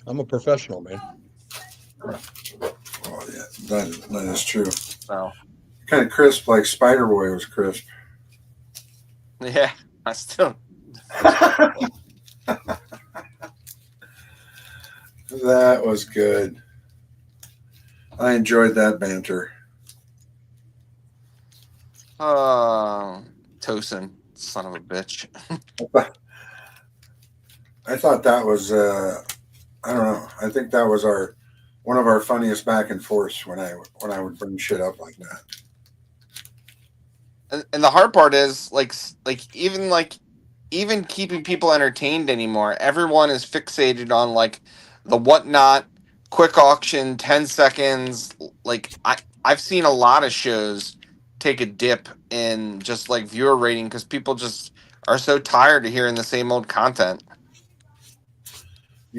I'm a professional, man. Oh yeah, that is true. No. Kind of crisp, like Spider Boy was crisp. Yeah, I still. That was good. I enjoyed that banter. Tosin, son of a bitch. I thought that was I don't know. I think that was one of our funniest back and forths when I would bring shit up like that. And the hard part is even keeping people entertained anymore. Everyone is fixated on like the whatnot, quick auction, 10 seconds. Like I've seen a lot of shows take a dip in just like viewer rating because people just are so tired of hearing the same old content.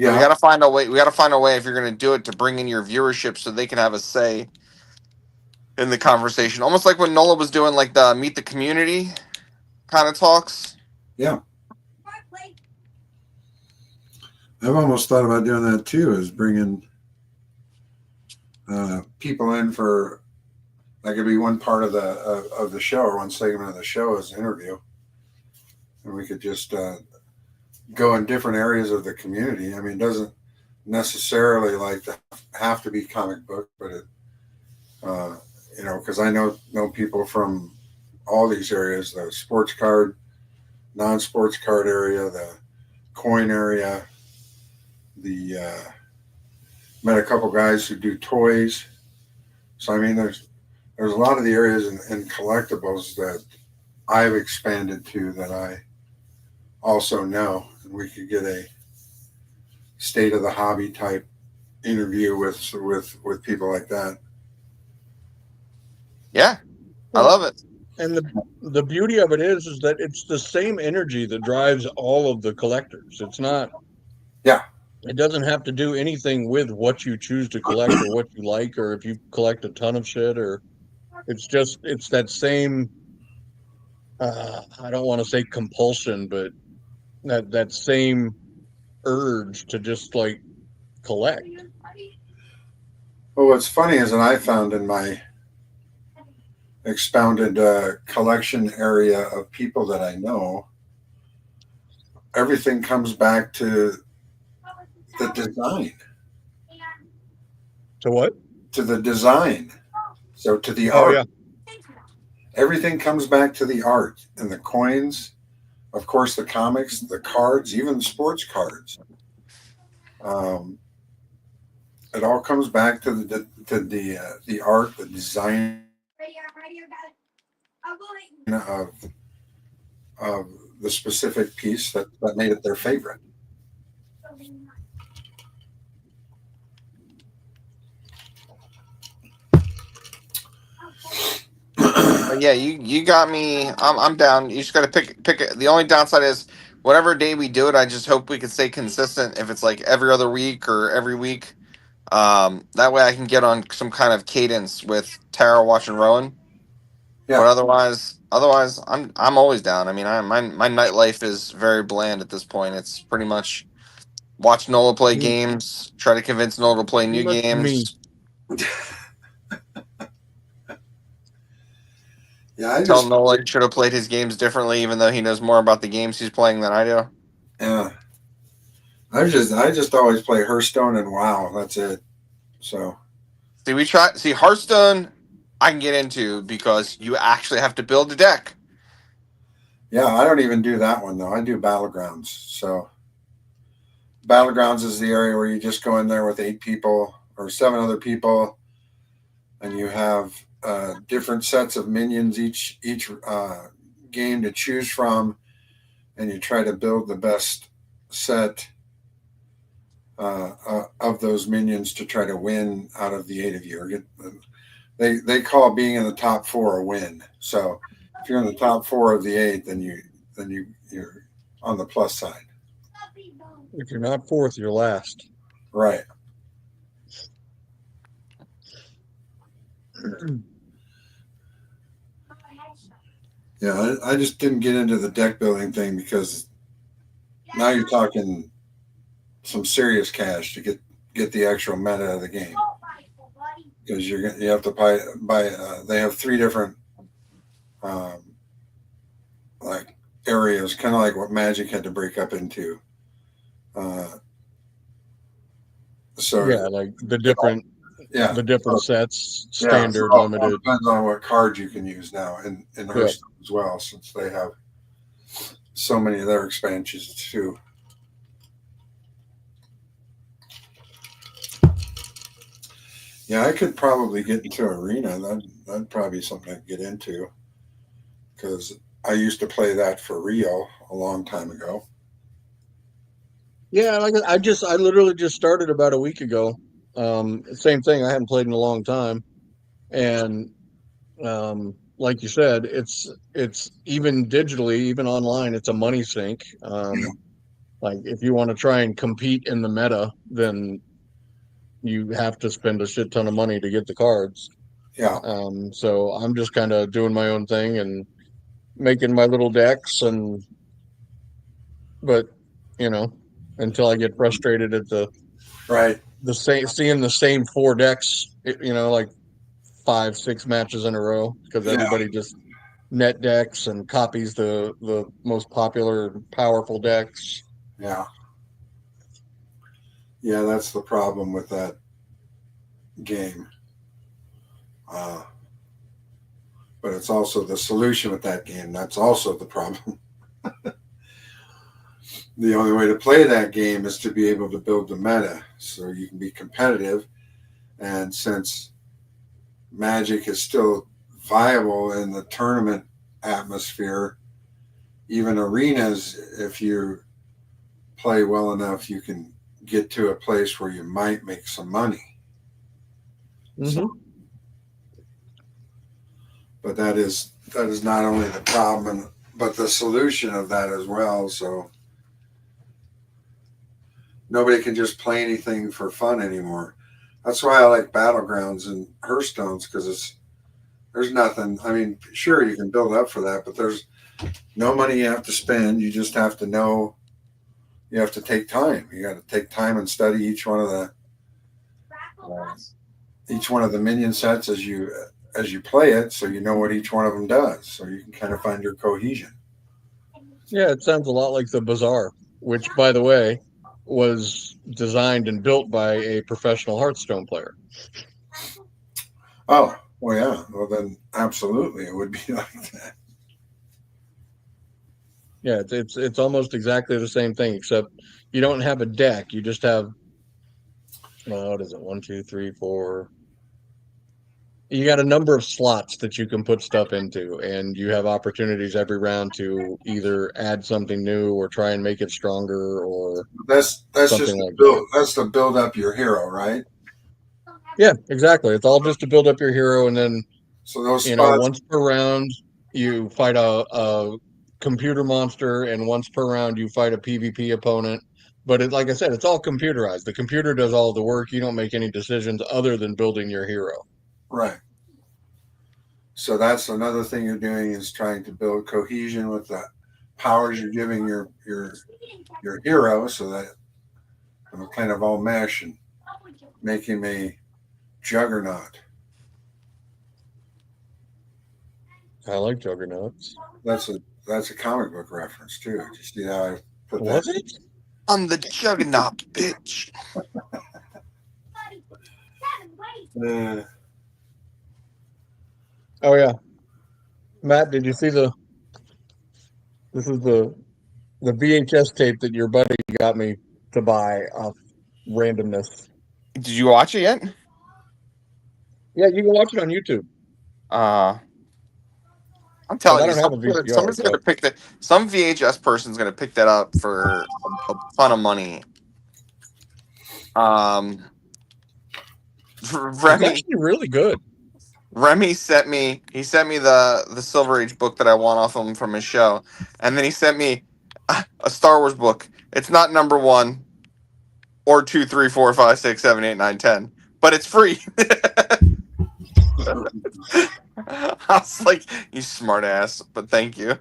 So we Yeah, gotta find a way. We gotta find a way if you're gonna do it to bring in your viewership so they can have a say in the conversation. Almost like when Nola was doing like the meet the community kind of talks. yeah. I've almost thought about doing that too, is bringing people in for that could be one part of the show or one segment of the show as an interview, and we could just go in different areas of the community. I mean, it doesn't necessarily like to have to be comic book, but it, because I know people from all these areas: the sports card, non-sports card area, the coin area, the met a couple guys who do toys. So I mean, there's a lot of the areas in collectibles that I've expanded to that I also know, and we could get a state of the hobby type interview with people like that. Yeah, I love it. And the beauty of it is that it's the same energy that drives all of the collectors. It's not. Yeah. It doesn't have to do anything with what you choose to collect or what you like, or if you collect a ton of shit, or it's that same. I don't want to say compulsion, but that same urge to just like collect. Well, what's funny is that I found in my expounded collection area of people that I know, everything comes back to the design. To what? To the design. So to the Oh art. yeah. Everything comes back to the art and the coins, of course, the comics, the cards, even the sports cards. It all comes back to the art, the design of the specific piece that made it their favorite. Yeah, you got me. I'm down. You just got to pick it. The only downside is whatever day we do it. I just hope we can stay consistent. If it's like every other week or every week, that way I can get on some kind of cadence with Tara watching Rowan. Yeah. But otherwise, I'm always down. I mean, my nightlife is very bland at this point. It's pretty much watch Nola play games, try to convince Nola to play new games. Yeah, I Tell just Nola he should have played his games differently, even though he knows more about the games he's playing than I do. yeah. I just always play Hearthstone and WoW. That's it. So See Hearthstone I can get into because you actually have to build a deck. yeah, I don't even do that one though. I do Battlegrounds. So Battlegrounds is the area where you just go in there with 8 people or 7 other people, and you have different sets of minions each game to choose from, and you try to build the best set of those minions to try to win out of the 8 of you. They call being in the top 4 a win. So if you're in the top 4 of the 8, then you're on the plus side. If you're not fourth, you're last. Right. Yeah, I just didn't get into the deck building thing because now you're talking some serious cash to get the actual meta of the game, because you have to buy they have 3 different like areas, kind of like what Magic had to break up into. So yeah, like the different sets, standard, so limited. It depends on what cards you can use now in Hearthstone as well, since they have so many of their expansions too. Yeah, I could probably get into Arena. That'd probably be something I'd get into, because I used to play that for real a long time ago. Yeah, like I literally just started about a week ago. Same thing. I hadn't played in a long time, and like you said, it's even digitally, even online, it's a money sink. Like if you want to try and compete in the meta, then you have to spend a shit ton of money to get the cards. Yeah. So I'm just kind of doing my own thing and making my little decks, but until I get frustrated at the Right. seeing the same 4 decks, like 5-6 matches in a row because Yeah. everybody just net decks and copies the most popular and powerful decks. Yeah. Yeah, that's the problem with that game. But it's also the solution with that game. That's also the problem. The only way to play that game is to be able to build the meta so you can be competitive. And since Magic is still viable in the tournament atmosphere, even arenas, if you play well enough, you can get to a place where you might make some money. Mm-hmm. So, but that is not only the problem, but the solution of that as well. So nobody can just play anything for fun anymore. That's why I like Battlegrounds and Hearthstones, because there's nothing. I mean, sure, you can build up for that, but there's no money you have to spend. You just have to know. You have to take time. You got to take time and study each one of the minion sets as you play it, so you know what each one of them does, so you can kind of find your cohesion. Yeah, it sounds a lot like the Bazaar, which, by the way, was designed and built by a professional Hearthstone player. Oh, well, yeah. Well, then absolutely, it would be like that. Yeah, it's almost exactly the same thing, except you don't have a deck. You just have, what is it? 1, 2, 3, 4. You got a number of slots that you can put stuff into, and you have opportunities every round to either add something new or try and make it stronger or That's just something to like build. that. That's to build up your hero, right? Yeah, exactly. It's all just to build up your hero, and then So those spots. once per round you fight a computer monster, and once per round you fight a PvP opponent. But like I said, it's all computerized. The computer does all the work. You don't make any decisions other than building your hero. Right. So that's another thing you're doing, is trying to build cohesion with the powers you're giving your hero, so that it'll kind of all mesh and make him a juggernaut. I like juggernauts. That's a comic book reference too. Did you see how I put Was that? it? I'm the juggernaut, bitch. Oh yeah, Matt, did you see this is the VHS tape that your buddy got me to buy off randomness? Did you watch it yet? Yeah, you can watch it on YouTube. I'm telling I you, don't have a VCR, somebody's gonna pick that. Some VHS person's gonna pick that up for a ton of money. It's Remy actually really good. sent me. He sent me the Silver Age book that I won off him from his show, and then he sent me a Star Wars book. It's not number 1 or 2, 3, 4, 5, 6, 7, 8, 9, 10, but it's free. I was like, you smart ass, but thank you.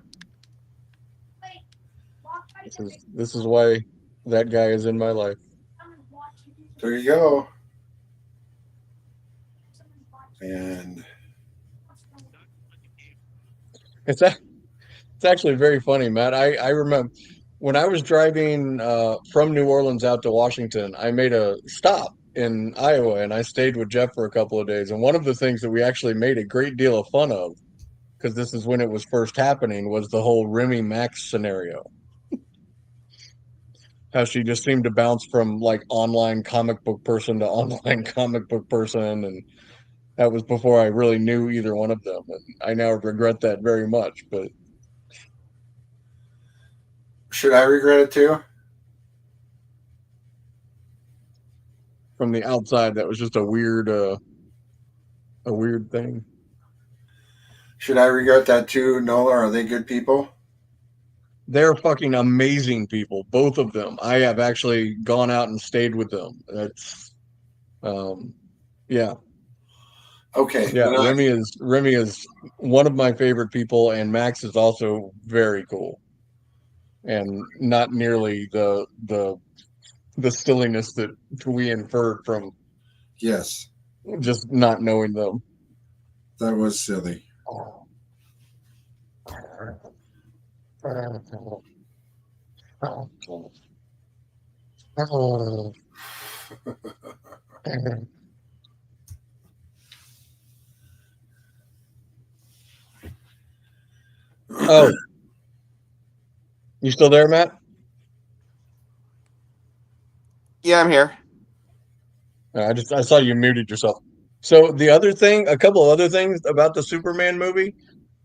This is why that guy is in my life. There you go. And It's actually very funny, Matt. I remember when I was driving from New Orleans out to Washington, I made a stop in Iowa, and I stayed with Jeff for a couple of days. And one of the things that we actually made a great deal of fun of, because this is when it was first happening, was the whole Remy Max scenario. How she just seemed to bounce from like online comic book person to online comic book person, and that was before I really knew either one of them. And I now regret that very much, but should I regret it too? from the outside, that was just a weird thing. Should I regret that too, Nola? Are they good people? They're fucking amazing people, both of them. I have actually gone out and stayed with them. That's, yeah, Okay. yeah. Remy is one of my favorite people, and Max is also very cool, and not nearly the the silliness that we inferred from Yes, just not knowing them. that was silly. Oh, you still there, Matt? Yeah, I'm here. I saw you muted yourself. So the other thing, a couple of other things about the Superman movie,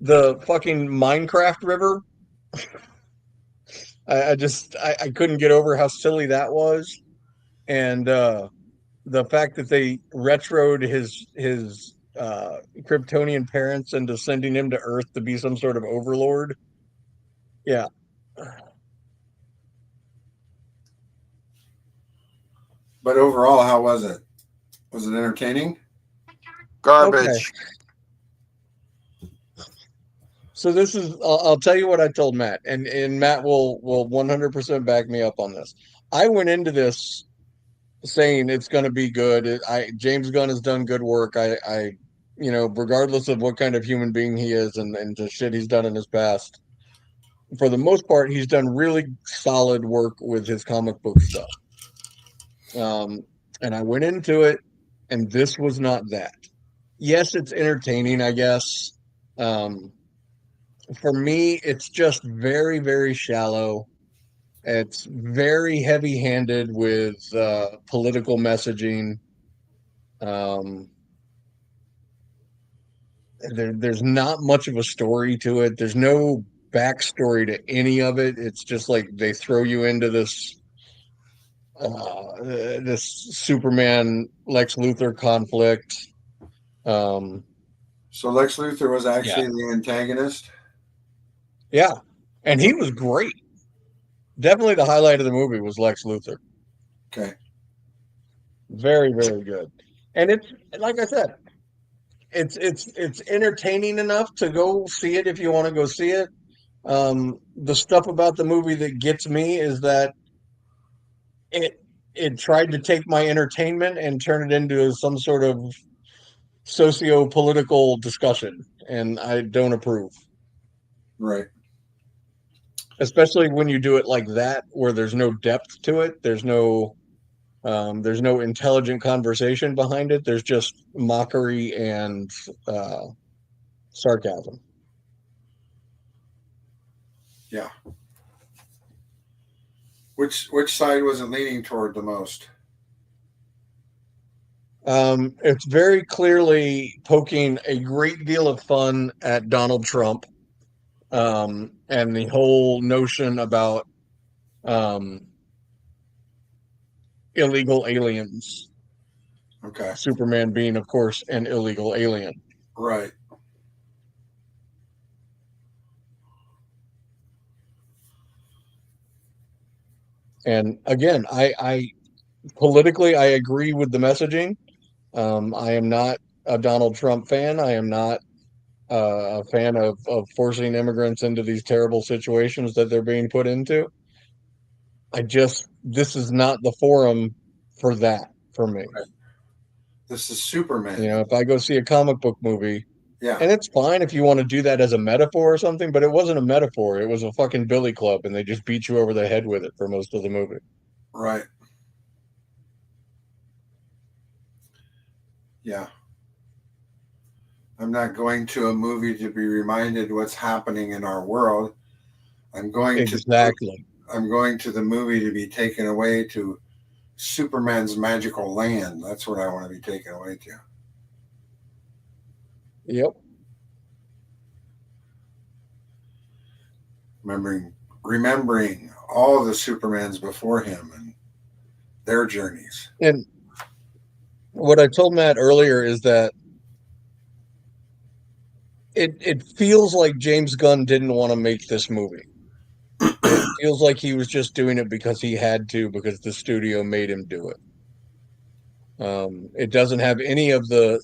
the fucking Minecraft river. I couldn't get over how silly that was, and the fact that they retroed his Kryptonian parents into sending him to Earth to be some sort of overlord. Yeah. But overall, how was it? Was it entertaining? Okay. Garbage. So this is I'll tell you what I told Matt, and Matt will 100% back me up on this. I went into this saying it's going to be good. James Gunn has done good work. Regardless of what kind of human being he is and the shit he's done in his past, for the most part, he's done really solid work with his comic book stuff. And I went into it, and this was not that. Yes, it's entertaining, I guess. Um, for me, it's just very, very shallow. It's very heavy-handed with political messaging. Um, there's not much of a story to it. There's no backstory to any of it. It's just like they throw you into this Superman Lex Luthor conflict. Um, So Lex Luthor was yeah, actually the antagonist. yeah, and he was great. Definitely the highlight of the movie was Lex Luthor. Okay. Very, very good. And it's like I said, it's entertaining enough to go see it if you want to go see it. The stuff about the movie that gets me is that it it tried to take my entertainment and turn it into some sort of socio-political discussion, and I don't approve. Right. Especially when you do it like that, where there's no depth to it. There's no intelligent conversation behind it. There's just mockery and sarcasm. Yeah. Which side was it leaning toward the most? It's very clearly poking a great deal of fun at Donald Trump, and the whole notion about um, illegal aliens. Okay. Superman being, of course, an illegal alien. Right. And again, I politically I agree with the messaging. I am not a Donald Trump fan. I am not a fan of forcing immigrants into these terrible situations that they're being put into. This is not the forum for that for me. Right. This is Superman. You know, if I go see a comic book movie, Yeah. and it's fine if you want to do that as a metaphor or something, but it wasn't a metaphor. It was a fucking billy club, and they just beat you over the head with it for most of the movie. Right. Yeah. I'm not going to a movie to be reminded what's happening in our world. I'm going Exactly. I'm going to the movie to be taken away to Superman's magical land. That's what I want to be taken away to. Yep. Remembering all the Supermans before him and their journeys. And what I told Matt earlier is that it feels like James Gunn didn't want to make this movie. It feels like he was just doing it because he had to, because the studio made him do it. It doesn't have any of the.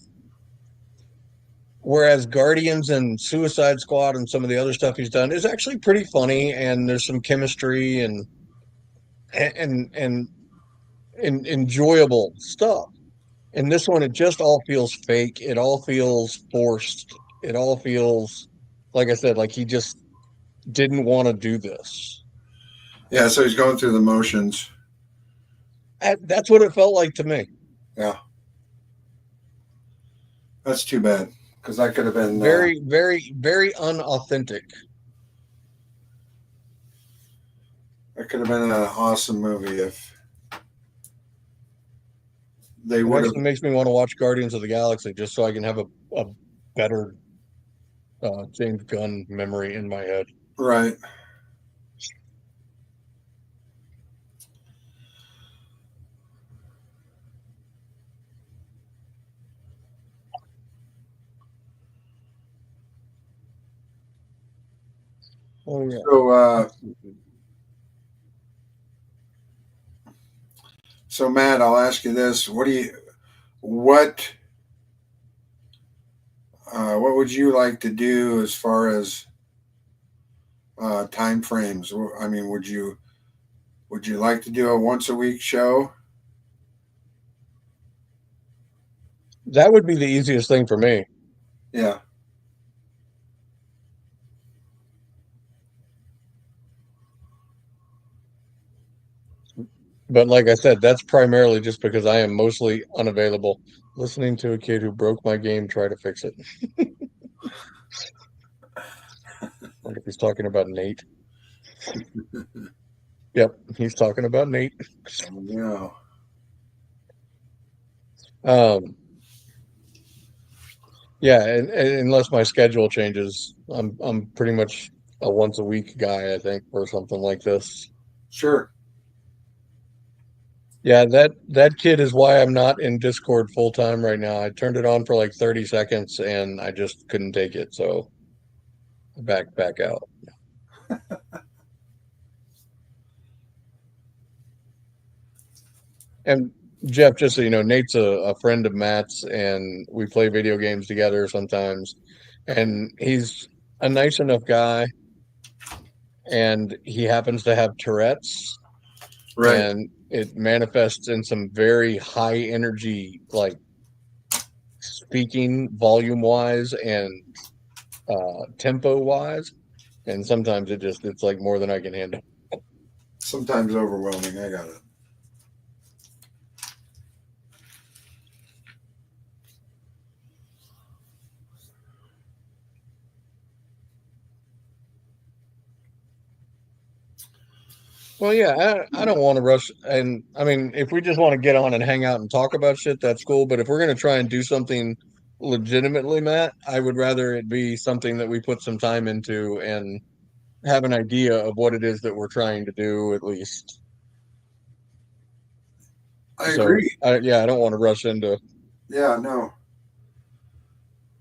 Whereas Guardians and Suicide Squad and some of the other stuff he's done is actually pretty funny, and there's some chemistry and enjoyable stuff. And this one, it just all feels fake. It all feels forced. It all feels, like I said, like he just didn't want to do this. Yeah, so he's going through the motions. That's what it felt like to me. Yeah, that's too bad because that could have been Very, very, very unauthentic. that could have been an awesome movie if they It would have. actually makes me want to watch Guardians of the Galaxy just so I can have a better James Gunn memory in my head. Right. Oh yeah. So Matt, I'll ask you this: what what would you like to do as far as time frames? I mean, would you like to do a once a week show? That would be the easiest thing for me. Yeah. But like I said, that's primarily just because I am mostly unavailable. Listening to a kid who broke my game try to fix it. I wonder if he's talking about Nate. Yep, he's talking about Nate. Yeah. Um, yeah, and unless my schedule changes, I'm pretty much a once a week guy, I think, or something like this. Sure. Yeah, that kid is why I'm not in Discord full time right now. I turned it on for like 30 seconds and I just couldn't take it, so back out. And Jeff, just so you know, Nate's a friend of Matt's, and we play video games together sometimes. And he's a nice enough guy, and he happens to have Tourette's, Right. and it manifests in some very high energy, like speaking volume wise and tempo wise. And sometimes it's like more than I can handle. Sometimes overwhelming. I got it. Well, yeah, I don't want to rush. And I mean, if we just want to get on and hang out and talk about shit, that's cool. But if we're going to try and do something legitimately, Matt, I would rather it be something that we put some time into and have an idea of what it is that we're trying to do, at least. I So, agree. yeah, I don't want to rush into Yeah. No.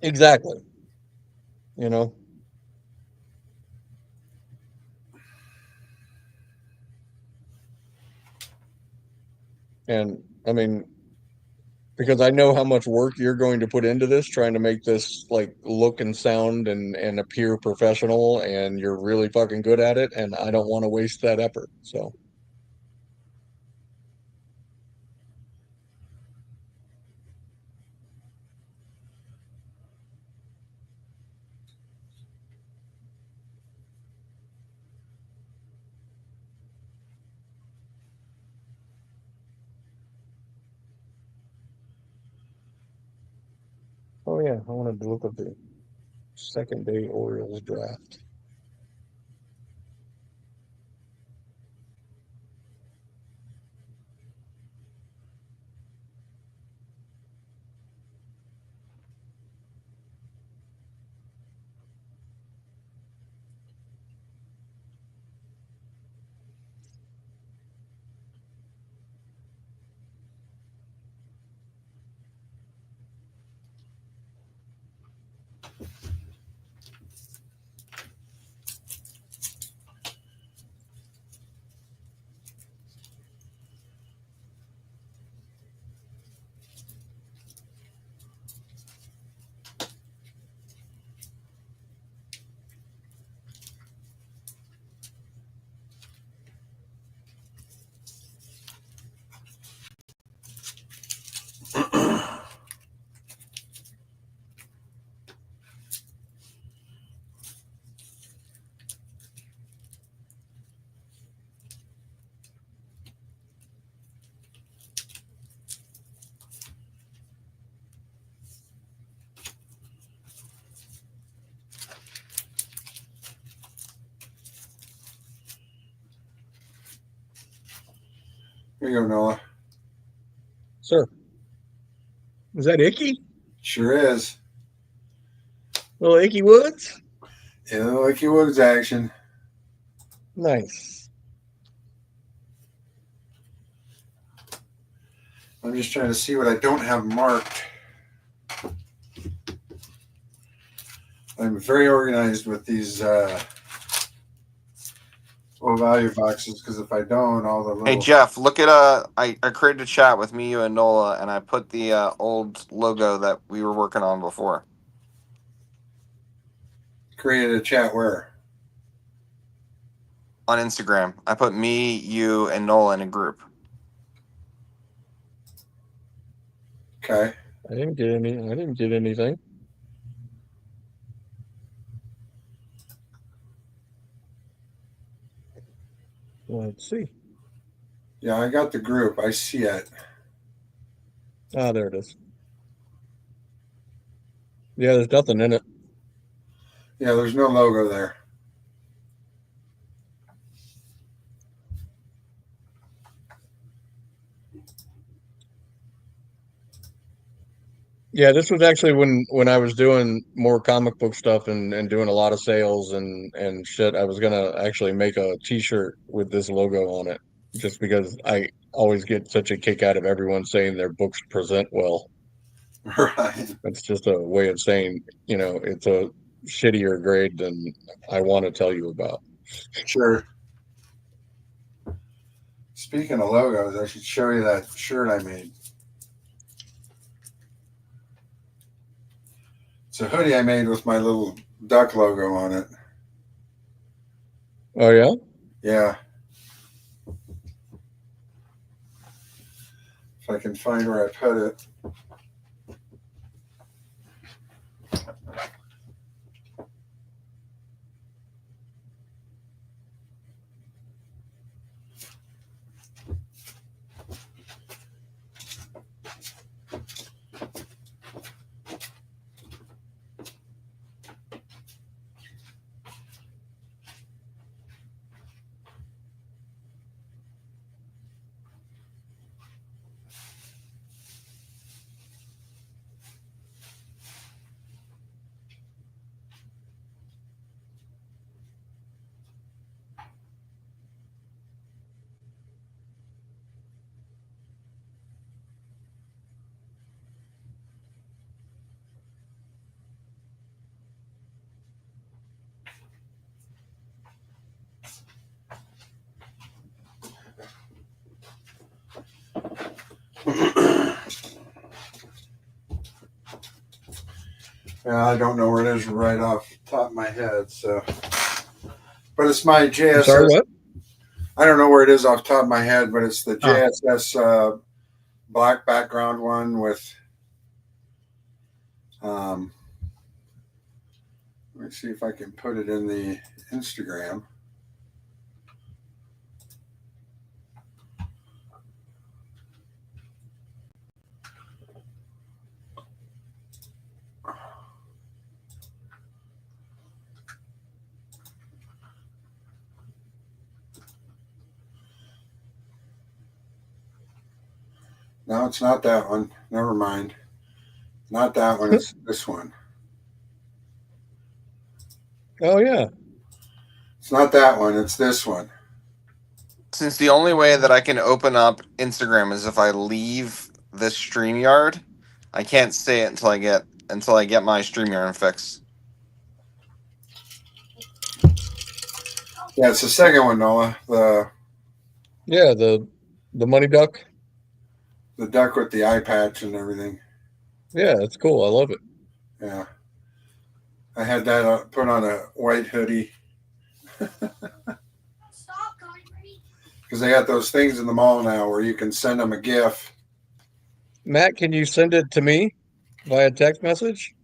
exactly, you know. And I mean, because I know how much work you're going to put into this, trying to make this like look and sound and appear professional, and you're really fucking good at it, and I don't want to waste that effort. So, oh yeah, I wanted to look at the second day Orioles draft. Here you go, Noah. Sir. Is that Icky? Sure is. Little Icky Woods? Yeah, Icky Woods action. Nice. I'm just trying to see what I don't have marked. I'm very organized with these low value boxes because if I don't, all the Hey little Jeff, look at I created a chat with me, you, and Nola, and I put the old logo that we were working on before created a chat where. on Instagram. I put me, you, and Nola in a group. Okay. I didn't get anything. Let's see. Yeah, I got the group. I see it. Ah, there it is. Yeah, there's nothing in it. Yeah, there's no logo there. Yeah, this was actually when I was doing more comic book stuff and doing a lot of sales and shit. I was gonna actually make a T-shirt with this logo on it, just because I always get such a kick out of everyone saying their books present well. Right. That's just a way of saying, it's a shittier grade than I want to tell you about. Sure. Speaking of logos, I should show you that shirt I made. It's a hoodie I made with my little duck logo on it. Oh yeah? Yeah. If I can find where I put it. Yeah, I don't know where it is right off the top of my head, so. But it's my I'm JSS. sorry, what? I don't know where it is off the top of my head, but it's the Oh. JSS black background one with. Let me see if I can put it in the Instagram. No, it's not that one. Never mind. Not that one. It's this one. Oh yeah. It's not that one. It's this one. Since the only way that I can open up Instagram is if I leave this StreamYard, I can't say it until I get my StreamYard fix. Yeah, it's the second one, Noah. Yeah, the money duck. The duck with the eye patch and everything. Yeah, it's cool. I love it. Yeah. I had that put on a white hoodie. Because they got those things in the mall now where you can send them a GIF. Matt, can you send it to me via text message?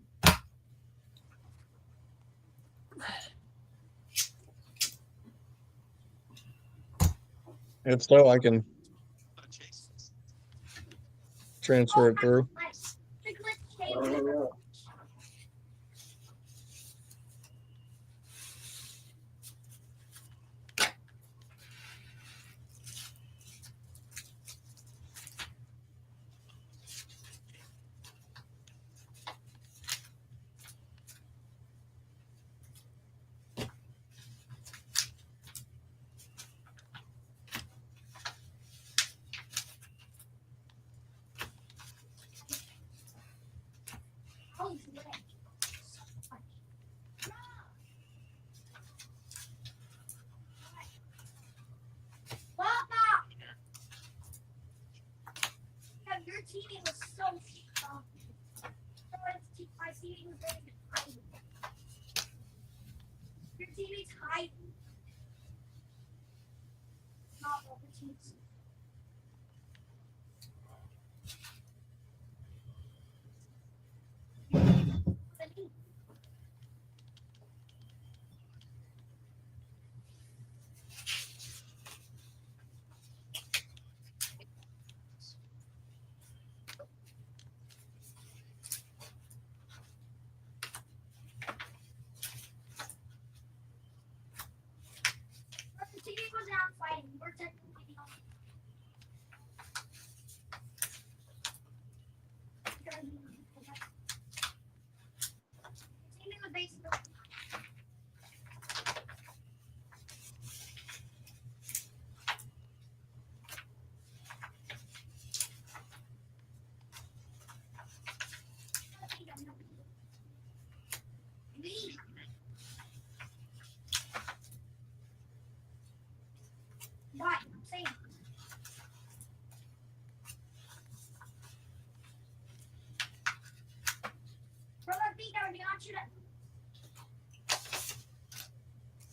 If so, I can transfer it through.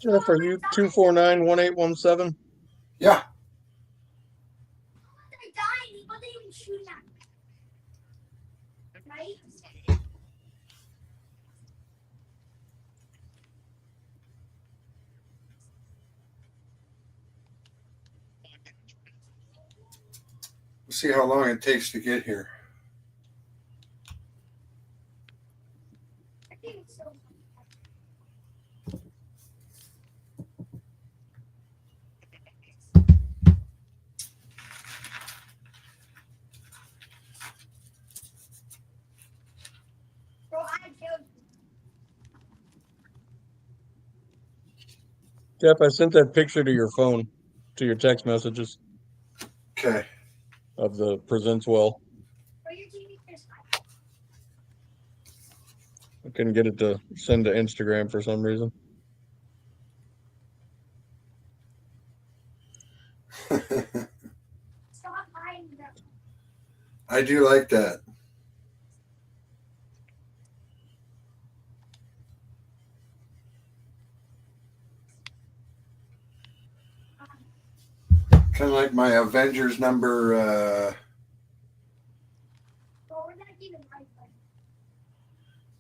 Jennifer, you 249-1817? Yeah. We'll see how long it takes to get here. Jeff, I sent that picture to your phone, to your text messages Okay. of the presents well. I couldn't get it to send to Instagram for some reason. I do like that. Kind of like my Avengers number,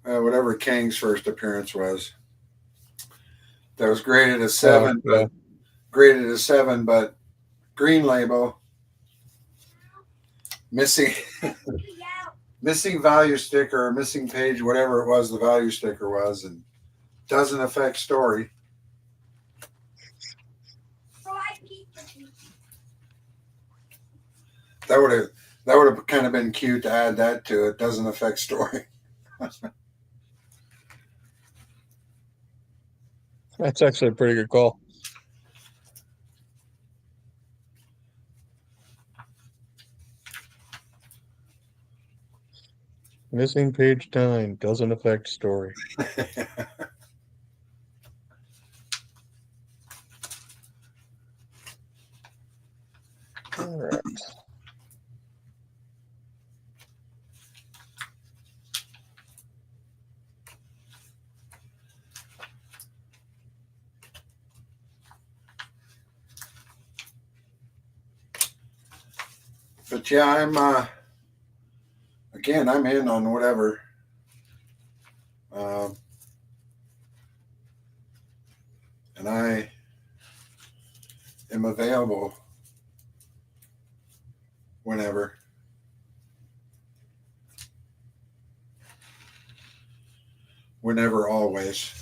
whatever Kang's first appearance was. That was graded a 7, yeah. graded a 7, but green label, missing missing value sticker or missing page, whatever it was the value sticker was, and doesn't affect story. That would have kind of been cute to add that to it. Doesn't affect story. That's actually a pretty good call. Missing page 9 doesn't affect story. All right. But yeah, I'm again, I'm in on whatever. And I am available whenever. Whenever, always.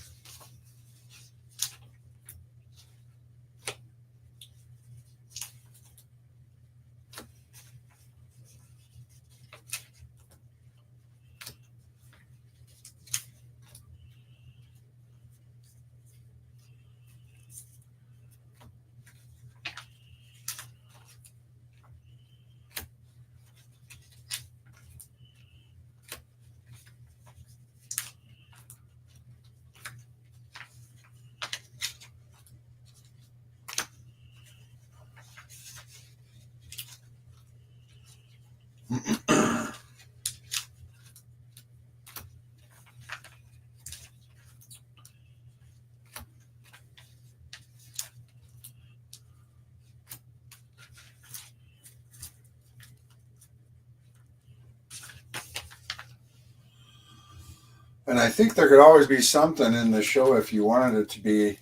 And I think there could always be something in the show if you wanted it to be.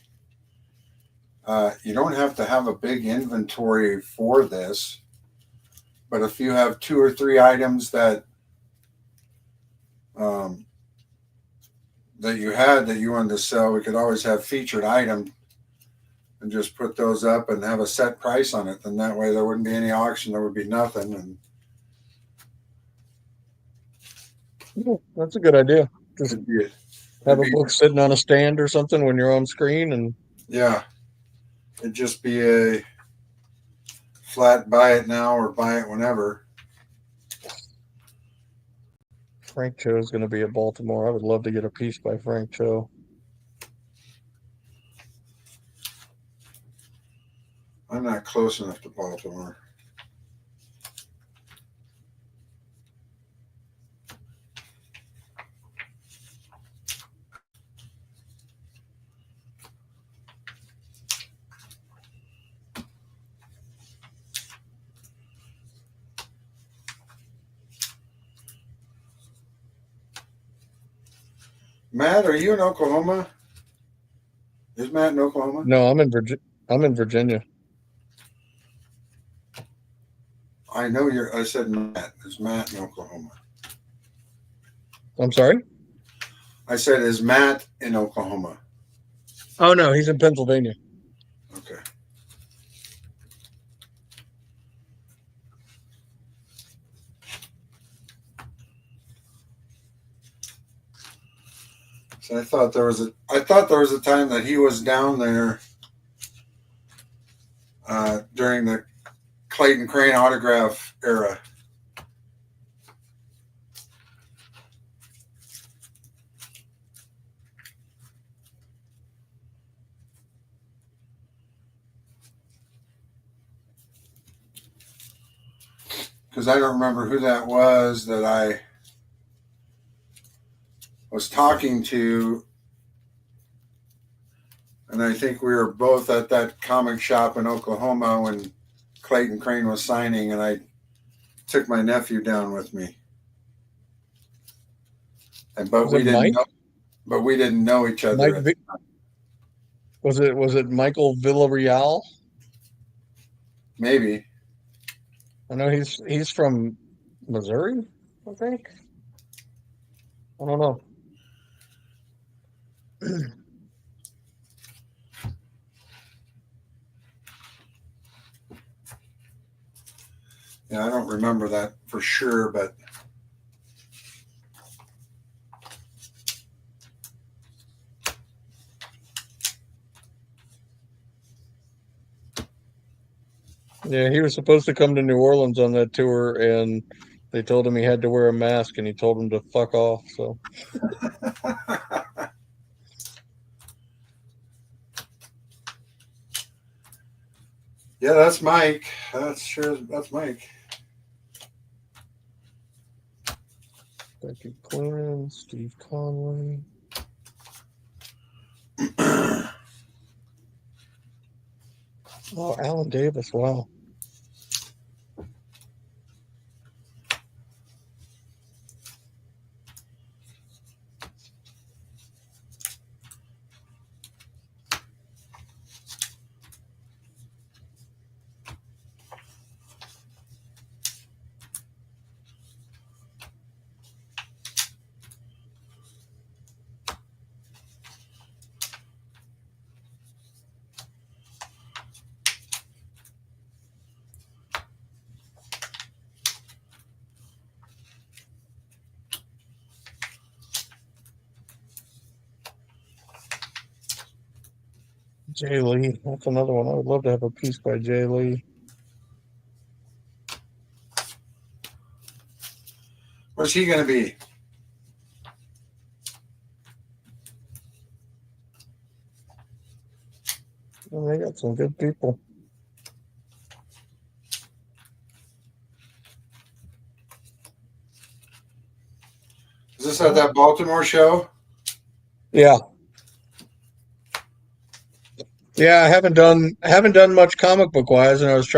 You don't have to have a big inventory for this, but if you have 2 or 3 items that that you had that you wanted to sell, we could always have featured item and just put those up and have a set price on it. Then that way there wouldn't be any auction, there would be nothing. And Yeah, that's a good idea. Just it'd be, have a it'd be- book sitting on a stand or something when you're on screen, and yeah, it'd just be a flat buy it now or buy it whenever. Frank Cho is going to be at Baltimore. I would love to get a piece by Frank Cho. I'm not close enough to Baltimore. Matt, are you in Oklahoma? Is Matt in Oklahoma? No, I'm in Virginia. I know you're. I said Matt. Is Matt in Oklahoma? I'm sorry? I said, is Matt in Oklahoma? Oh, no, he's in Pennsylvania. Okay. So I thought there was a time that he was down there during the Clayton Crane autograph era. Because I don't remember who that was that I was talking to, and I think we were both at that comic shop in Oklahoma when Clayton Crane was signing, and I took my nephew down with me. But we didn't know each other. Was it Michael Villarreal? Maybe. I know he's from Missouri, I think. I don't know. Yeah, I don't remember that for sure, but Yeah, he was supposed to come to New Orleans on that tour, and they told him he had to wear a mask, and he told them to fuck off. So yeah, that's Mike. That's Mike. Becky Cloonan, Steve Conway. Oh, Alan Davis. Wow. Jay Lee. That's another one. I would love to have a piece by Jay Lee. What's he going to be? And they got some good people. Is this at that Baltimore show? Yeah. Yeah, I haven't done much comic book wise, and I was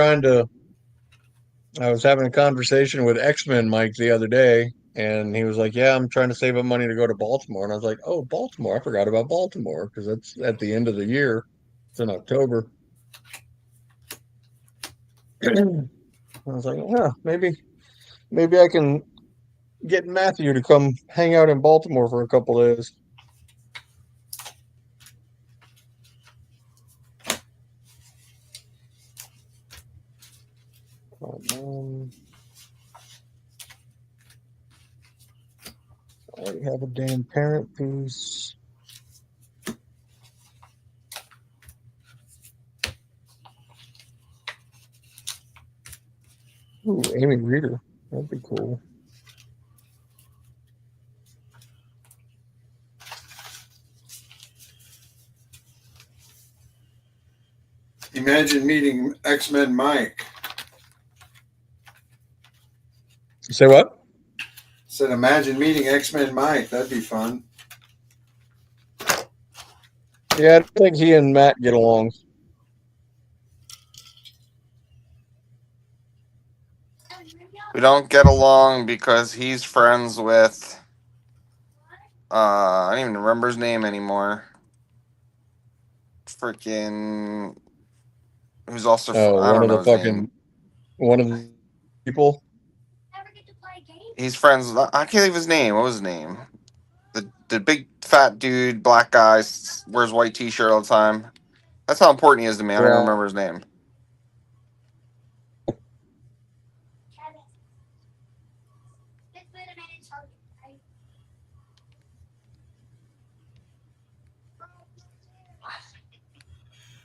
having a conversation with X-Men Mike the other day, And he was like, "Yeah, I'm trying to save up money to go to Baltimore." And I was like, "Oh, Baltimore! I forgot about Baltimore because that's at the end of the year. It's in October." I was like, "Yeah, maybe I can get Matthew to come hang out in Baltimore for a couple days." I already have a damn parent piece. Ooh, Amy Reader. That'd be cool. Imagine meeting X-Men Mike. Say what? Said, imagine meeting X-Men Mike. That'd be fun. Yeah, I think he and Matt get along. We don't get along because he's friends with. I don't even remember his name anymore. Freaking. Who's also. Oh, I one don't of know the his name. one of the people. He's friends. I can't think of his name. What was his name? The big fat dude, black guy, wears white t-shirt all the time. That's how important he is to me. I don't even Right. remember his name.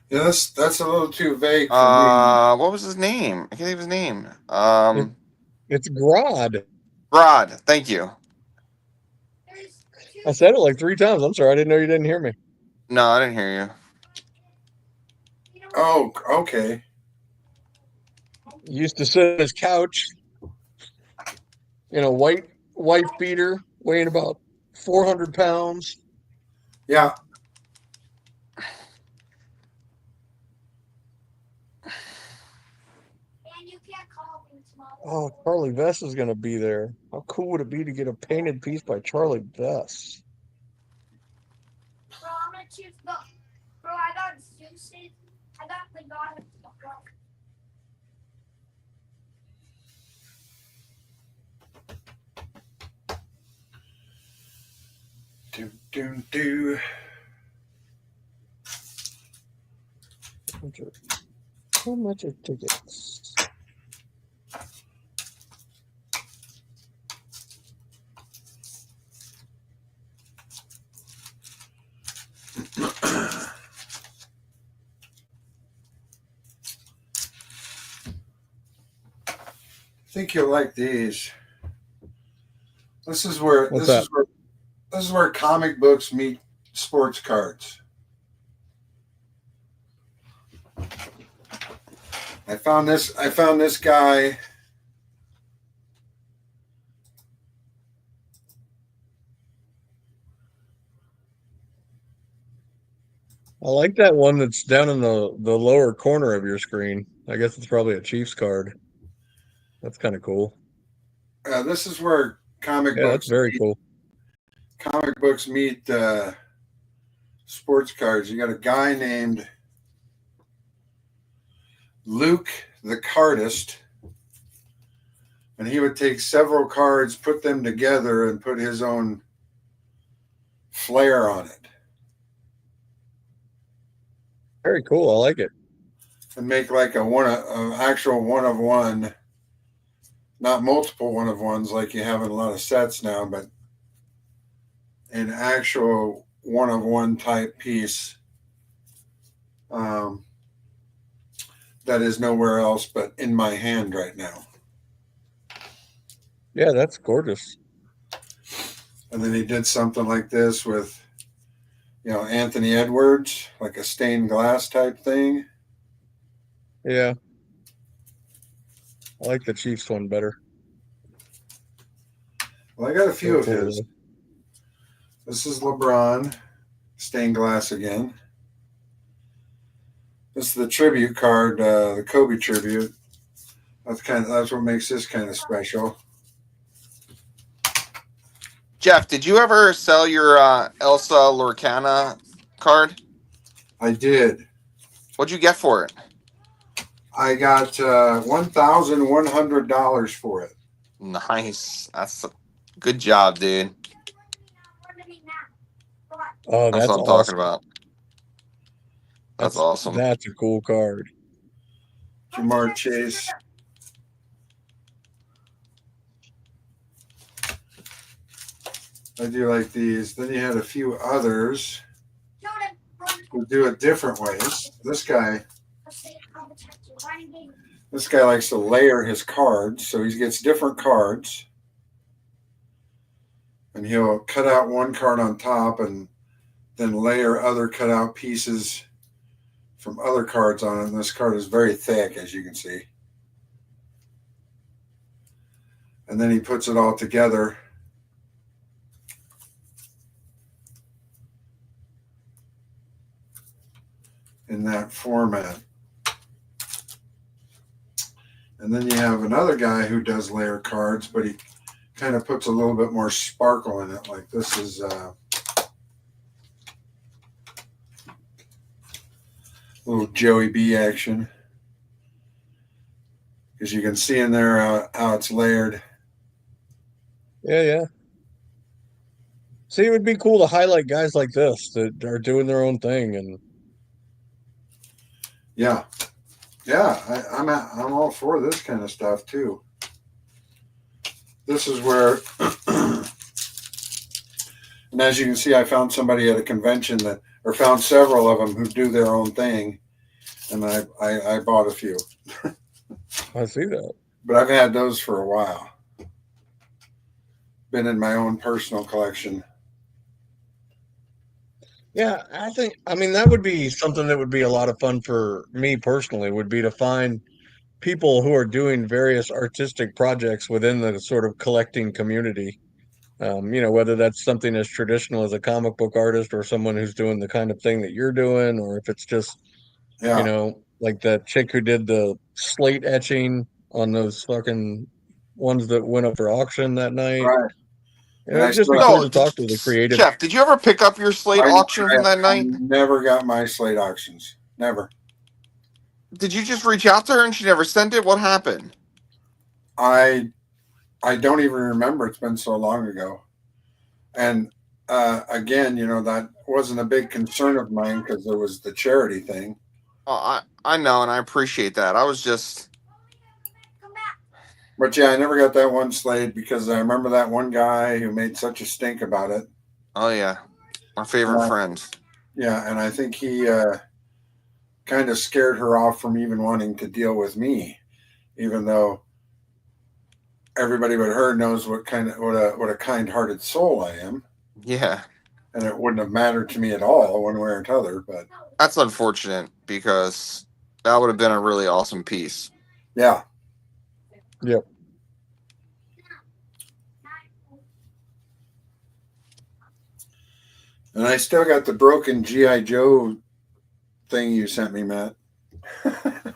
Yeah, that's a little too vague for me. What was his name? I can't think of his name. It's Grodd. Rod. Thank you. I said it like 3 times. I'm sorry, I didn't know you didn't hear me. No, I didn't hear you. Oh, okay. He used to sit on his couch in a white wife beater, weighing about 400 pounds. Yeah. Oh, Charlie Vess is going to be there. How cool would it be to get a painted piece by Charlie Vess? Bro, I'm gonna choose the. Bro, I got Zeus's. I got the god of the rock. Do. How much are tickets? I think you'll like these. This is where What's this that? is where this is where comic books meet sports cards. I found this guy. I like that one that's down in the lower corner of your screen. I guess it's probably a Chiefs card. That's kind of cool. This is where Yeah, that's very cool. comic books meet sports cards. You got a guy named Luke the Cardist, and he would take several cards, put them together, and put his own flair on it, Very cool. I like it. and make like an actual one of one, not multiple one of ones like you have in a lot of sets now, but an actual one of one type piece that is nowhere else but in my hand right now. Yeah, that's gorgeous. And then he did something like this with, Anthony Edwards, like a stained glass type thing. Yeah, I like the Chiefs one better. Well, I got a few Very of cool, his. though. This is LeBron, stained glass again. This is the tribute card, the Kobe tribute. That's what makes this kind of special. Jeff, did you ever sell your Elsa Lorcana card? I did. What'd you get for it? I got $1,100 for it. Nice. That's a good job, dude. Oh, That's that's what I'm talking awesome. about. That's awesome. That's a cool card. Jamar Chase. I do like these. Then you had a few others who do it different ways. This guy likes to layer his cards, so he gets different cards. And he'll cut out one card on top and then layer other cut out pieces from other cards on it. And this card is very thick, as you can see. And then he puts it all together. In that format. And then you have another guy who does layer cards, but he kind of puts a little bit more sparkle in it. Like this is little Joey B action. Because you can see in there how it's layered. Yeah. See, it would be cool to highlight guys like this that are doing their own thing. And yeah, I'm all for this kind of stuff too. This is where, and as you can see, I found somebody at a convention or found several of them who do their own thing, and I bought a few. I see that. But I've had those for a while. Been in my own personal collection. Yeah, I mean, that would be something that would be a lot of fun for me personally, would be to find people who are doing various artistic projects within the sort of collecting community. Whether that's something as traditional as a comic book artist or someone who's doing the kind of thing that you're doing, or if it's just, like that chick who did the slate etching on those fucking ones that went up for auction that night. Right. And It'd just be cool to talk to the creative. Jeff, did you ever pick up your slate auction from that night? I never got my slate auctions. Never. Did you just reach out to her and she never sent it? What happened? I don't even remember. It's been so long ago. And again, that wasn't a big concern of mine because there was the charity thing. Oh, I know, and I appreciate that. I was just... But yeah, I never got that one slate because I remember that one guy who made such a stink about it. Oh, yeah. My favorite friend. Yeah, and I think he kind of scared her off from even wanting to deal with me, even though everybody but her knows what a kind-hearted soul I am. Yeah. And it wouldn't have mattered to me at all one way or another, but that's unfortunate because that would have been a really awesome piece. Yeah. Yep. And I still got the broken G.I. Joe thing you sent me, Matt. I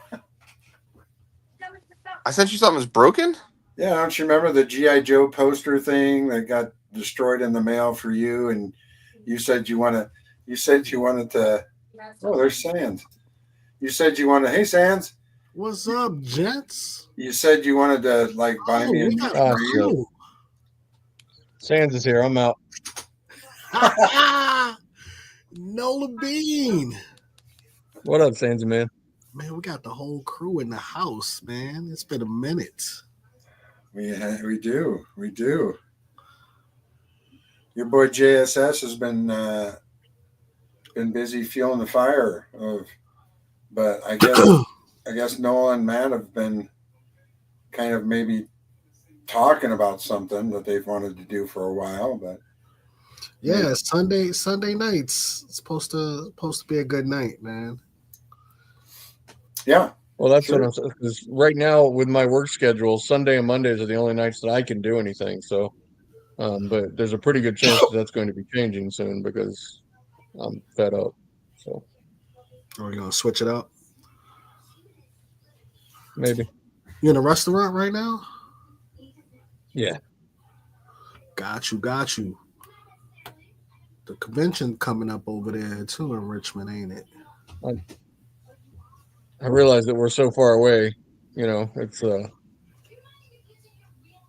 sent you something that's broken? Yeah, don't you remember the G.I. Joe poster thing that got destroyed in the mail for you? And you said you wanted to. Oh, there's Sands. You said you wanted. Hey, Sands. What's up, gents? You said you wanted to buy me a new Sands is here. I'm out. Nola Bean. What up, Sands, man? Man, we got the whole crew in the house, man. It's been a minute. We do. Your boy JSS has been busy fueling the fire but I guess Noah and Matt have been kind of maybe talking about something that they've wanted to do for a while, but yeah, Sunday nights. It's supposed to be a good night, man. Yeah. Well, that's what I'm saying. Because right now, with my work schedule, Sunday and Mondays are the only nights that I can do anything. So, but there's a pretty good chance that's going to be changing soon because I'm fed up. So, are you gonna switch it up? Maybe. You in a restaurant right now? Yeah. Got you. The convention coming up over there too in Richmond, ain't it? I realize that we're so far away. It's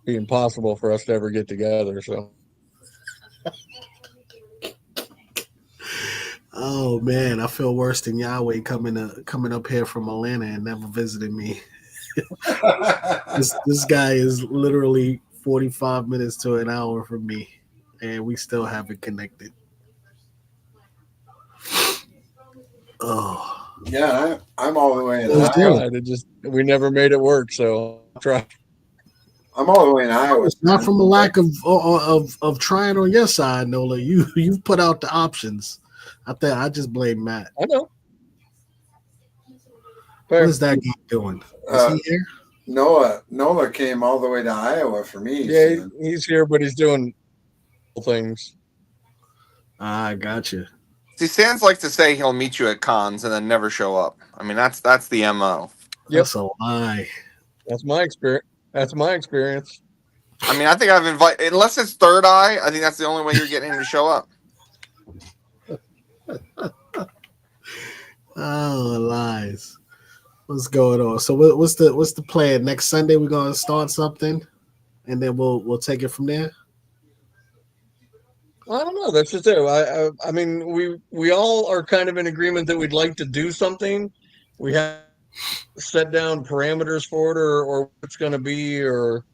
be impossible for us to ever get together. So Oh man, I feel worse than Yahweh coming up here from Atlanta and never visiting me. This guy is literally 45 minutes to an hour from me, and we still haven't connected. Oh, Yeah, I'm all the way in Let's do Iowa. it just we never made it work. So I'll try. I'm all the way in Iowa. it's not from a lack of trying on your side, Nola. You've put out the options. I just blame Matt. I know. What is that guy doing? Is he here? Nola came all the way to Iowa for me. Yeah, so. he's here, but he's doing things. I gotcha. See, Sans likes to say he'll meet you at cons and then never show up. I mean, that's the MO. That's a lie. That's my experience. I mean, I think I've invited, unless it's Third Eye, I think that's the only way you're getting him to show up. Oh, lies. What's going on? So what's the plan? Next Sunday we're gonna start something, and then we'll take it from there. I don't know. That's just it. I mean, we all are kind of in agreement that we'd like to do something. We have set down parameters for it, or what it's going to be, or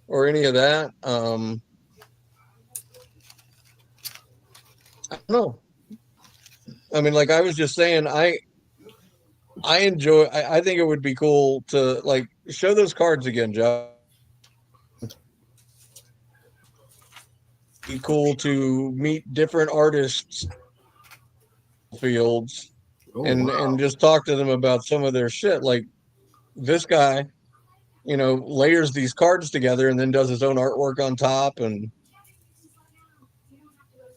any of that. I don't know. I mean, like I was just saying, I enjoy. I think it would be cool to like show those cards again, Joe. Be cool to meet different artists fields and just talk to them about some of their shit. Like this guy, layers these cards together and then does his own artwork on top, and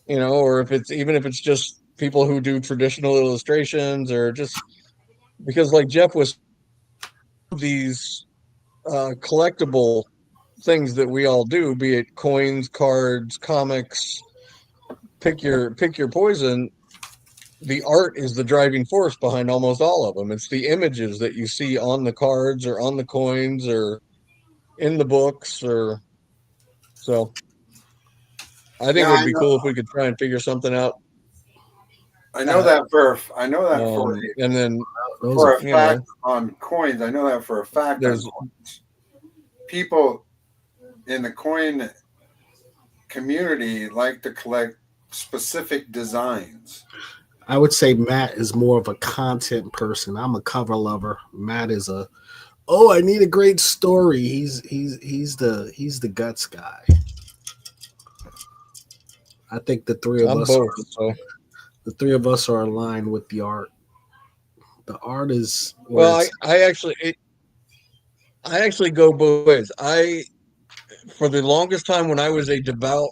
or if it's just people who do traditional illustrations, or just because like Jeff was these collectible things that we all do, be it coins, cards, comics, pick your poison. The art is the driving force behind almost all of them. It's the images that you see on the cards or on the coins or in the books, or so I think it would be cool if we could try and figure something out. I know that for and then for a fact on coins. I know that for a fact. There's people in the coin community like to collect specific designs. I would say Matt is more of a content person. I'm a cover lover. Matt is I need a great story. He's the guts guy. I think the three of us are aligned with the art. The art is I actually go both ways. For the longest time when I was a devout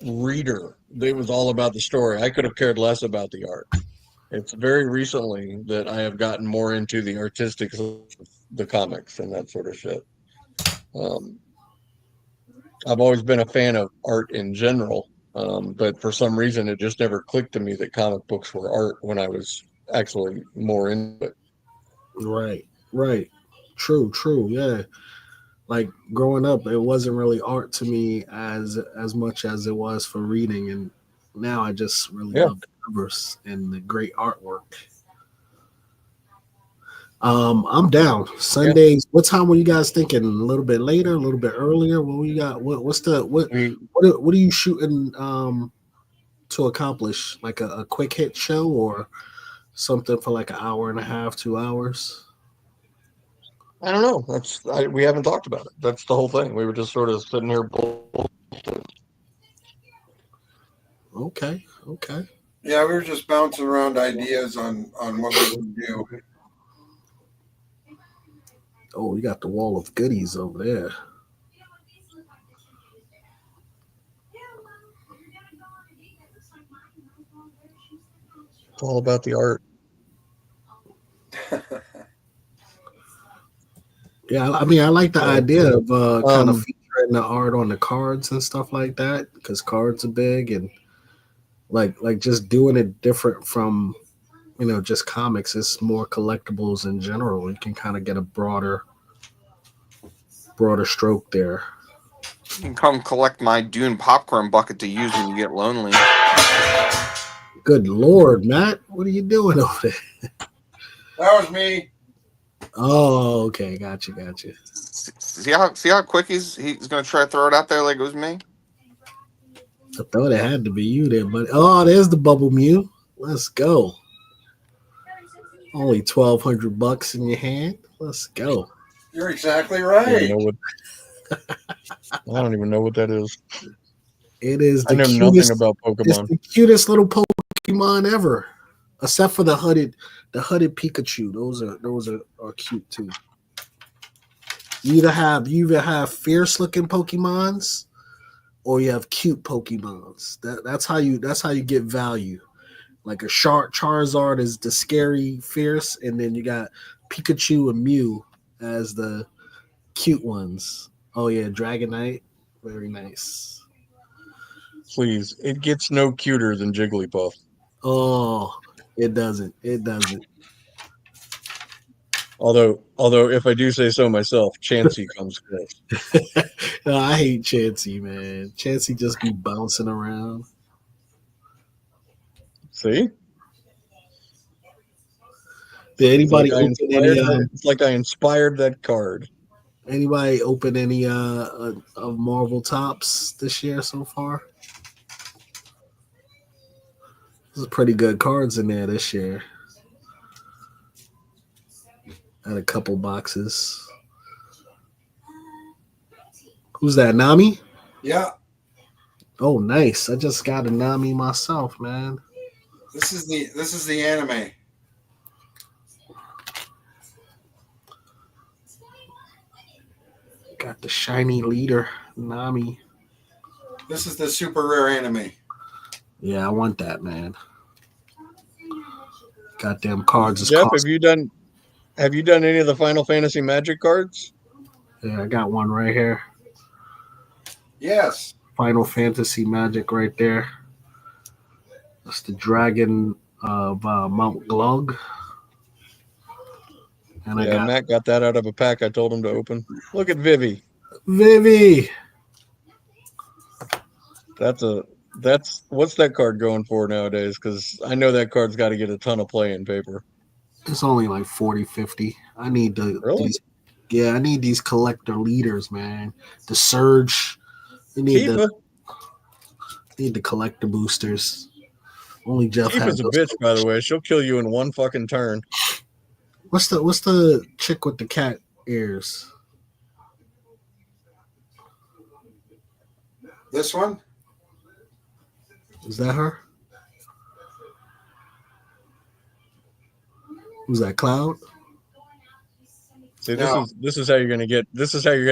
reader, it was all about the story. I could have cared less about the art. It's very recently that I have gotten more into the artistic, the comics and that sort of shit. I've always been a fan of art in general, but for some reason it just never clicked to me that comic books were art when I was actually more into it. Right. True. Yeah. Like growing up, it wasn't really art to me as much as it was for reading, and now I just really love the covers and the great artwork. I'm down. Sundays. What time were you guys thinking? A little bit later, a little bit earlier? What we got? What are you shooting to accomplish? Like a quick hit show or something for like an hour and a half, 2 hours? I don't know. We haven't talked about it. That's the whole thing. We were just sort of sitting here. Okay. Yeah, we were just bouncing around ideas on what we would do. Oh, you got the wall of goodies over there. It's all about the art. Yeah, I mean, I like the idea of kind of featuring the art on the cards and stuff like that, because cards are big, and like just doing it different from just comics. It's more collectibles in general. You can kind of get a broader stroke there. You can come collect my Dune popcorn bucket to use when you get lonely. Good Lord, Matt, what are you doing over there? That was me. Oh, okay, gotcha. See how quick he's gonna try to throw it out there like it was me. I thought it had to be you there, but there's the Bubble Mew. Let's go. Only $1,200 in your hand. Let's go. You're exactly I don't right. even know what. I don't even know what that is. It is I the know nothing cutest. about It's Pokemon. the cutest little Pokemon ever, except for the hooded Pikachu. Those are cute too. You either have fierce looking Pokemons, or you have cute Pokemons. That's how you get value. Like a Charizard is the scary fierce, and then you got Pikachu and Mew as the cute ones. Oh yeah, Dragonite, very nice. Please, it gets no cuter than Jigglypuff. Oh, it doesn't. Although, if I do say so myself, Chansey comes close. No, I hate Chansey, man. Chansey just be bouncing around. See, Did it's like anybody open any? it's like I inspired that card. Anybody open any of Marvel tops this year so far? There's pretty good cards in there this year. Had a couple boxes. Who's that? Nami? Yeah, Oh, nice. I just got a Nami myself, man. this is the anime. Got the shiny leader, Nami. This is the super rare anime. Yeah, I want that, man. Goddamn cards is Jeff, cost. have you done any of the Final Fantasy Magic cards? Yeah, I got one right here. Yes. Final Fantasy Magic right there. That's the Dragon of Mount Glug. And I got Matt got that out of a pack I told him to open. Look at Vivi. Vivi. What's that card going for nowadays? Because I know that card's got to get a ton of play in paper. It's only like 40, 50. I need Really? I need these collector leaders, man. The Surge. You need Tifa. the collector boosters. Only Jeff has Tifa's a those. bitch, by the way. She'll kill you in one fucking turn. What's the chick with the cat ears? This one? Is that her? Who's that? Cloud? See, No. this is how you're gonna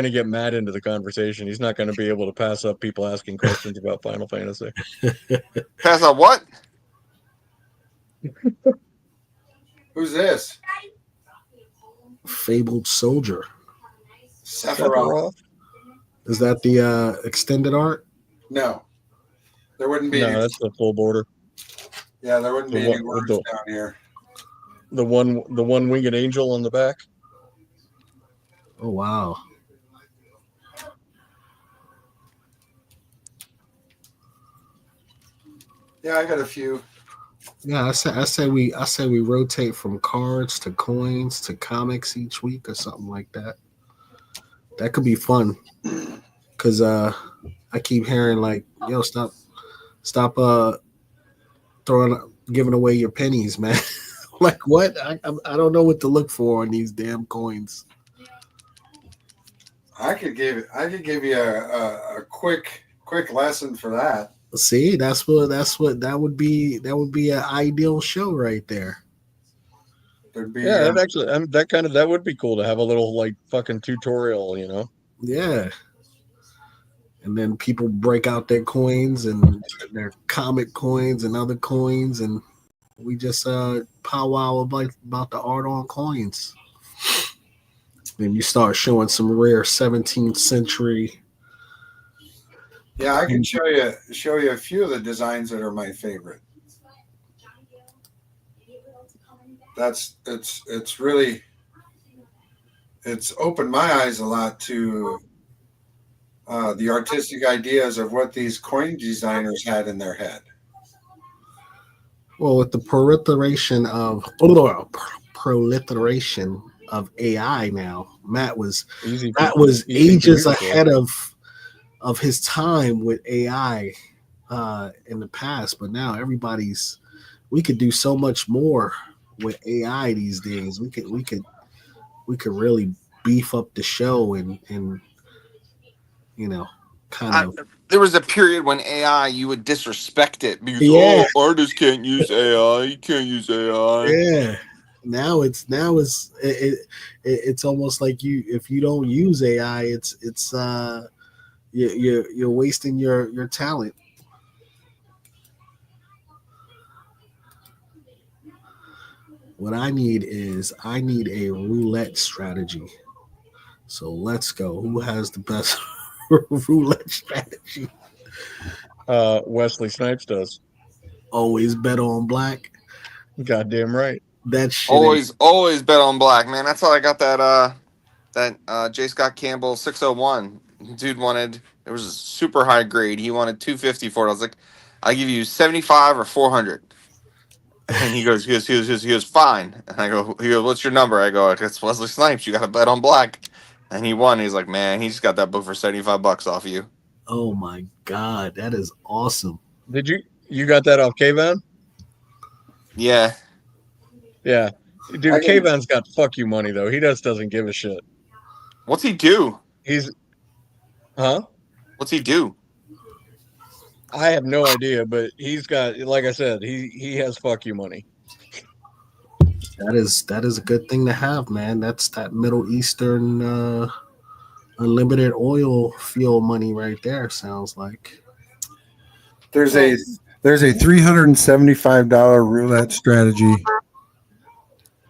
get Matt into the conversation. He's not gonna be able to pass up people asking questions about Final Fantasy. Pass out what? Who's this? Fabled Soldier. Sephiroth. Is that the extended art? No. There wouldn't be No, any. that's the full border. Yeah, there wouldn't be The any one- words down here. The one winged angel on the back. Oh wow. Yeah, I got a few. Yeah, I say we rotate from cards to coins to comics each week or something like that. That could be fun. Cause I keep hearing like, yo, stop giving away your pennies, man. Like what? I don't know what to look for on these damn coins. I could give you a quick lesson for that. See, that would be an ideal show right there. There'd be Yeah, that would be cool to have a little like fucking tutorial, you know. Yeah. And then people break out their coins and their comic coins and other coins, and we just powwow about the art on coins. Then you start showing some rare 17th century Yeah, I can show you a few of the designs that are my favorite. It's really it's opened my eyes a lot to the artistic ideas of what these coin designers had in their head. Well, with the proliferation of AI now, Easy Matt for was easy for you ages to say. ahead of his time with AI in the past, but now we could do so much more with AI these days. We could really beef up the show and you know kind I, of there was a period when AI you would disrespect it because yeah artists can't use AI. You can't use AI. yeah. Now it's almost like you if you don't use AI, it's you're wasting your talent. What I need a roulette strategy. So let's go. Who has the best roulette strategy? Wesley Snipes does. Always bet on black. Goddamn right. That shit ain't. Always bet on black, man. That's how I got that J. Scott Campbell 601. Dude wanted it was a super high grade. He wanted 250 for it. I was like, I'll give you 75 or 400. And he goes, fine. And he goes, what's your number? I go, it's Wesley Snipes. You got to bet on black. And he won. He's like, man, he just got that book for $75 off you. Oh my god, that is awesome. Did you got that off K-Van? Yeah. Yeah. I Dude, can, K-Van's got fuck you money though. He just doesn't give a shit. What's he do? He's huh? What's he do? I have no idea, but he's got like I said, he has fuck you money. That is a good thing to have, man. That's that Middle Eastern unlimited oil fuel money right there. Sounds like. there's Well, a there's a $375 roulette strategy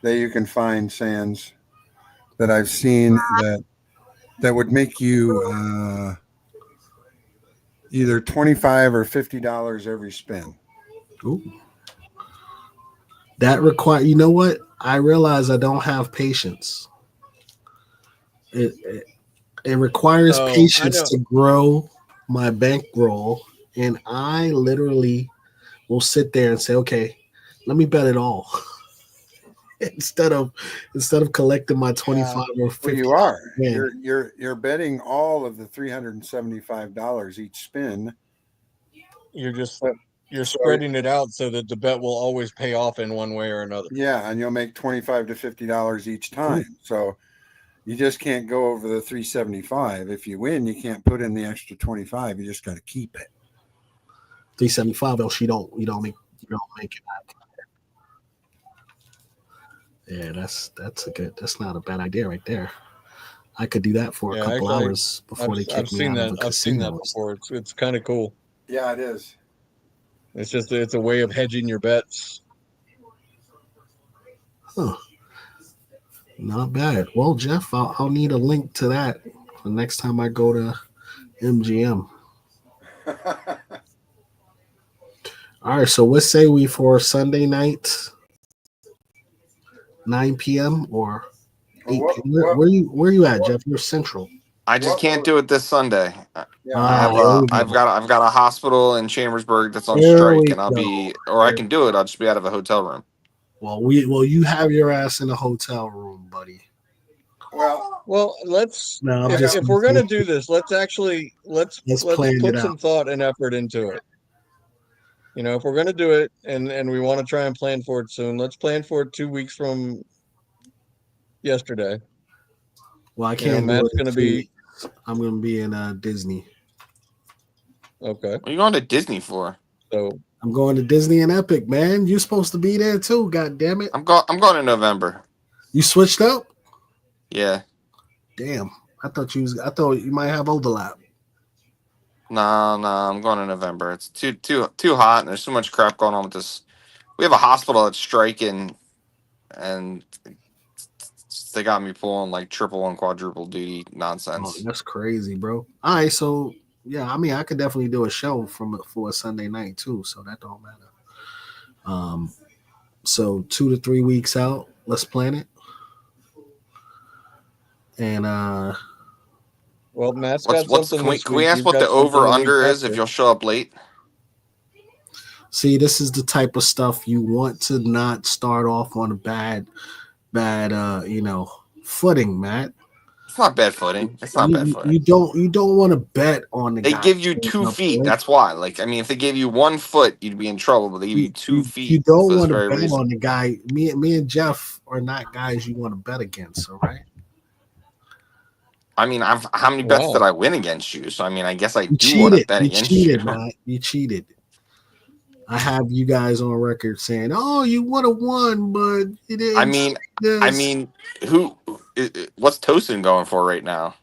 that you can find, Sands, that I've seen that would make you either 25 or $50 every spin. Ooh. That require. You know what? I realize I don't have patience. It requires oh, I patience know. to grow my bankroll, and I literally will sit there and say, "Okay, let me bet it all," instead of collecting my Yeah. 25 or Well, 50. you are. Man, You're betting all of the $375 each spin. You're just But you're so spreading it out so that the bet will always pay off in one way or another. yeah, and you'll make $25 to $50 each ooh, time. So you just can't go over the 375. If you win, you can't put in the extra 25. You just got to keep it. 375. Else you don't make it. Yeah, that's a good. That's not a bad idea right there. I could do that for a Yeah, couple actually, hours before they I've kick me seen out of that. a I've seen that casino. before. It's kind of cool. Yeah, it is. It's a way of hedging your bets. Huh, not bad. Well, Jeff, I'll need a link to that the next time I go to MGM. All right, so what say we for Sunday night, 9 p.m. or Well, 8 p.m.? Where you at, Jeff? You're Central. I just can't do it this Sunday. yeah, I have Here we I've go. got a hospital in Chambersburg that's on Here strike, we and I'll go. be, or I can do it. I'll just be out of a hotel room. Well, you have your ass in a hotel room, buddy. well, Well, let's No, I'm I just if don't. we're messing gonna with do you. this, let's actually Let's let's plan it put out. some thought and effort into it. You know, if we're gonna do it and we want to try and plan for it soon, let's plan for it 2 weeks from yesterday. Well, I You know, can't do Matt's it in gonna two be weeks. I'm gonna be in Disney. okay. What are you going to Disney for? So I'm going to Disney and Epic, man. You're supposed to be there too. God damn it! I'm going in November. You switched up. Yeah. Damn. I thought you might have overlap. No, I'm going in November. It's too hot, and there's so much crap going on with this. We have a hospital that's striking, and they got me pulling like triple and quadruple duty Oh, nonsense. that's crazy, bro. All right, so Yeah, I mean, I could definitely do a show for a Sunday night too, so that don't matter. So 2 to 3 weeks out, let's plan it. And Well, Matt's got What's something can we this can we week. ask You've what the got something over the week under is if after. you'll show up late? see, this is the type of stuff you want to not start off on a bad footing, Matt. It's not bad footing. It's not bad You footing. you don't want to bet on the They guy give you showing 2 up feet. late. That's why. Like, I mean, if they gave you 1 foot, you'd be in trouble. But they give you You, 2 you, you feet don't for this want to very bet reason. on the guy. Me and Jeff are not guys you want to bet against. All right. I mean, how many bets did Wow. I win against you? So I mean, I guess I You do want to cheated. bet You against you. cheated, Matt. You cheated. I have you guys on record saying, "Oh, you would have won, but you I didn't mean, say this." who? What's Tosin going for right now?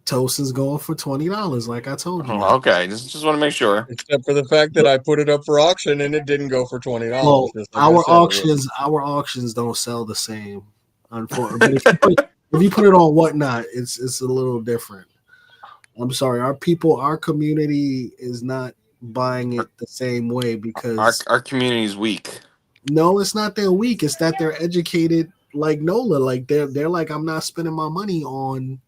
Toast is going for $20, like I told you. Oh, okay, just want to make sure. Except for the fact that I put it up for auction and it didn't go for $20, Well, just like I said it would. our auctions don't sell the same, unfortunately. But if you put it on Whatnot, it's a little different. I'm sorry, our community is not buying it the same way because Our community is weak. no, it's not they're weak. It's that they're educated like Nola. Like they're like, I'm not spending my money on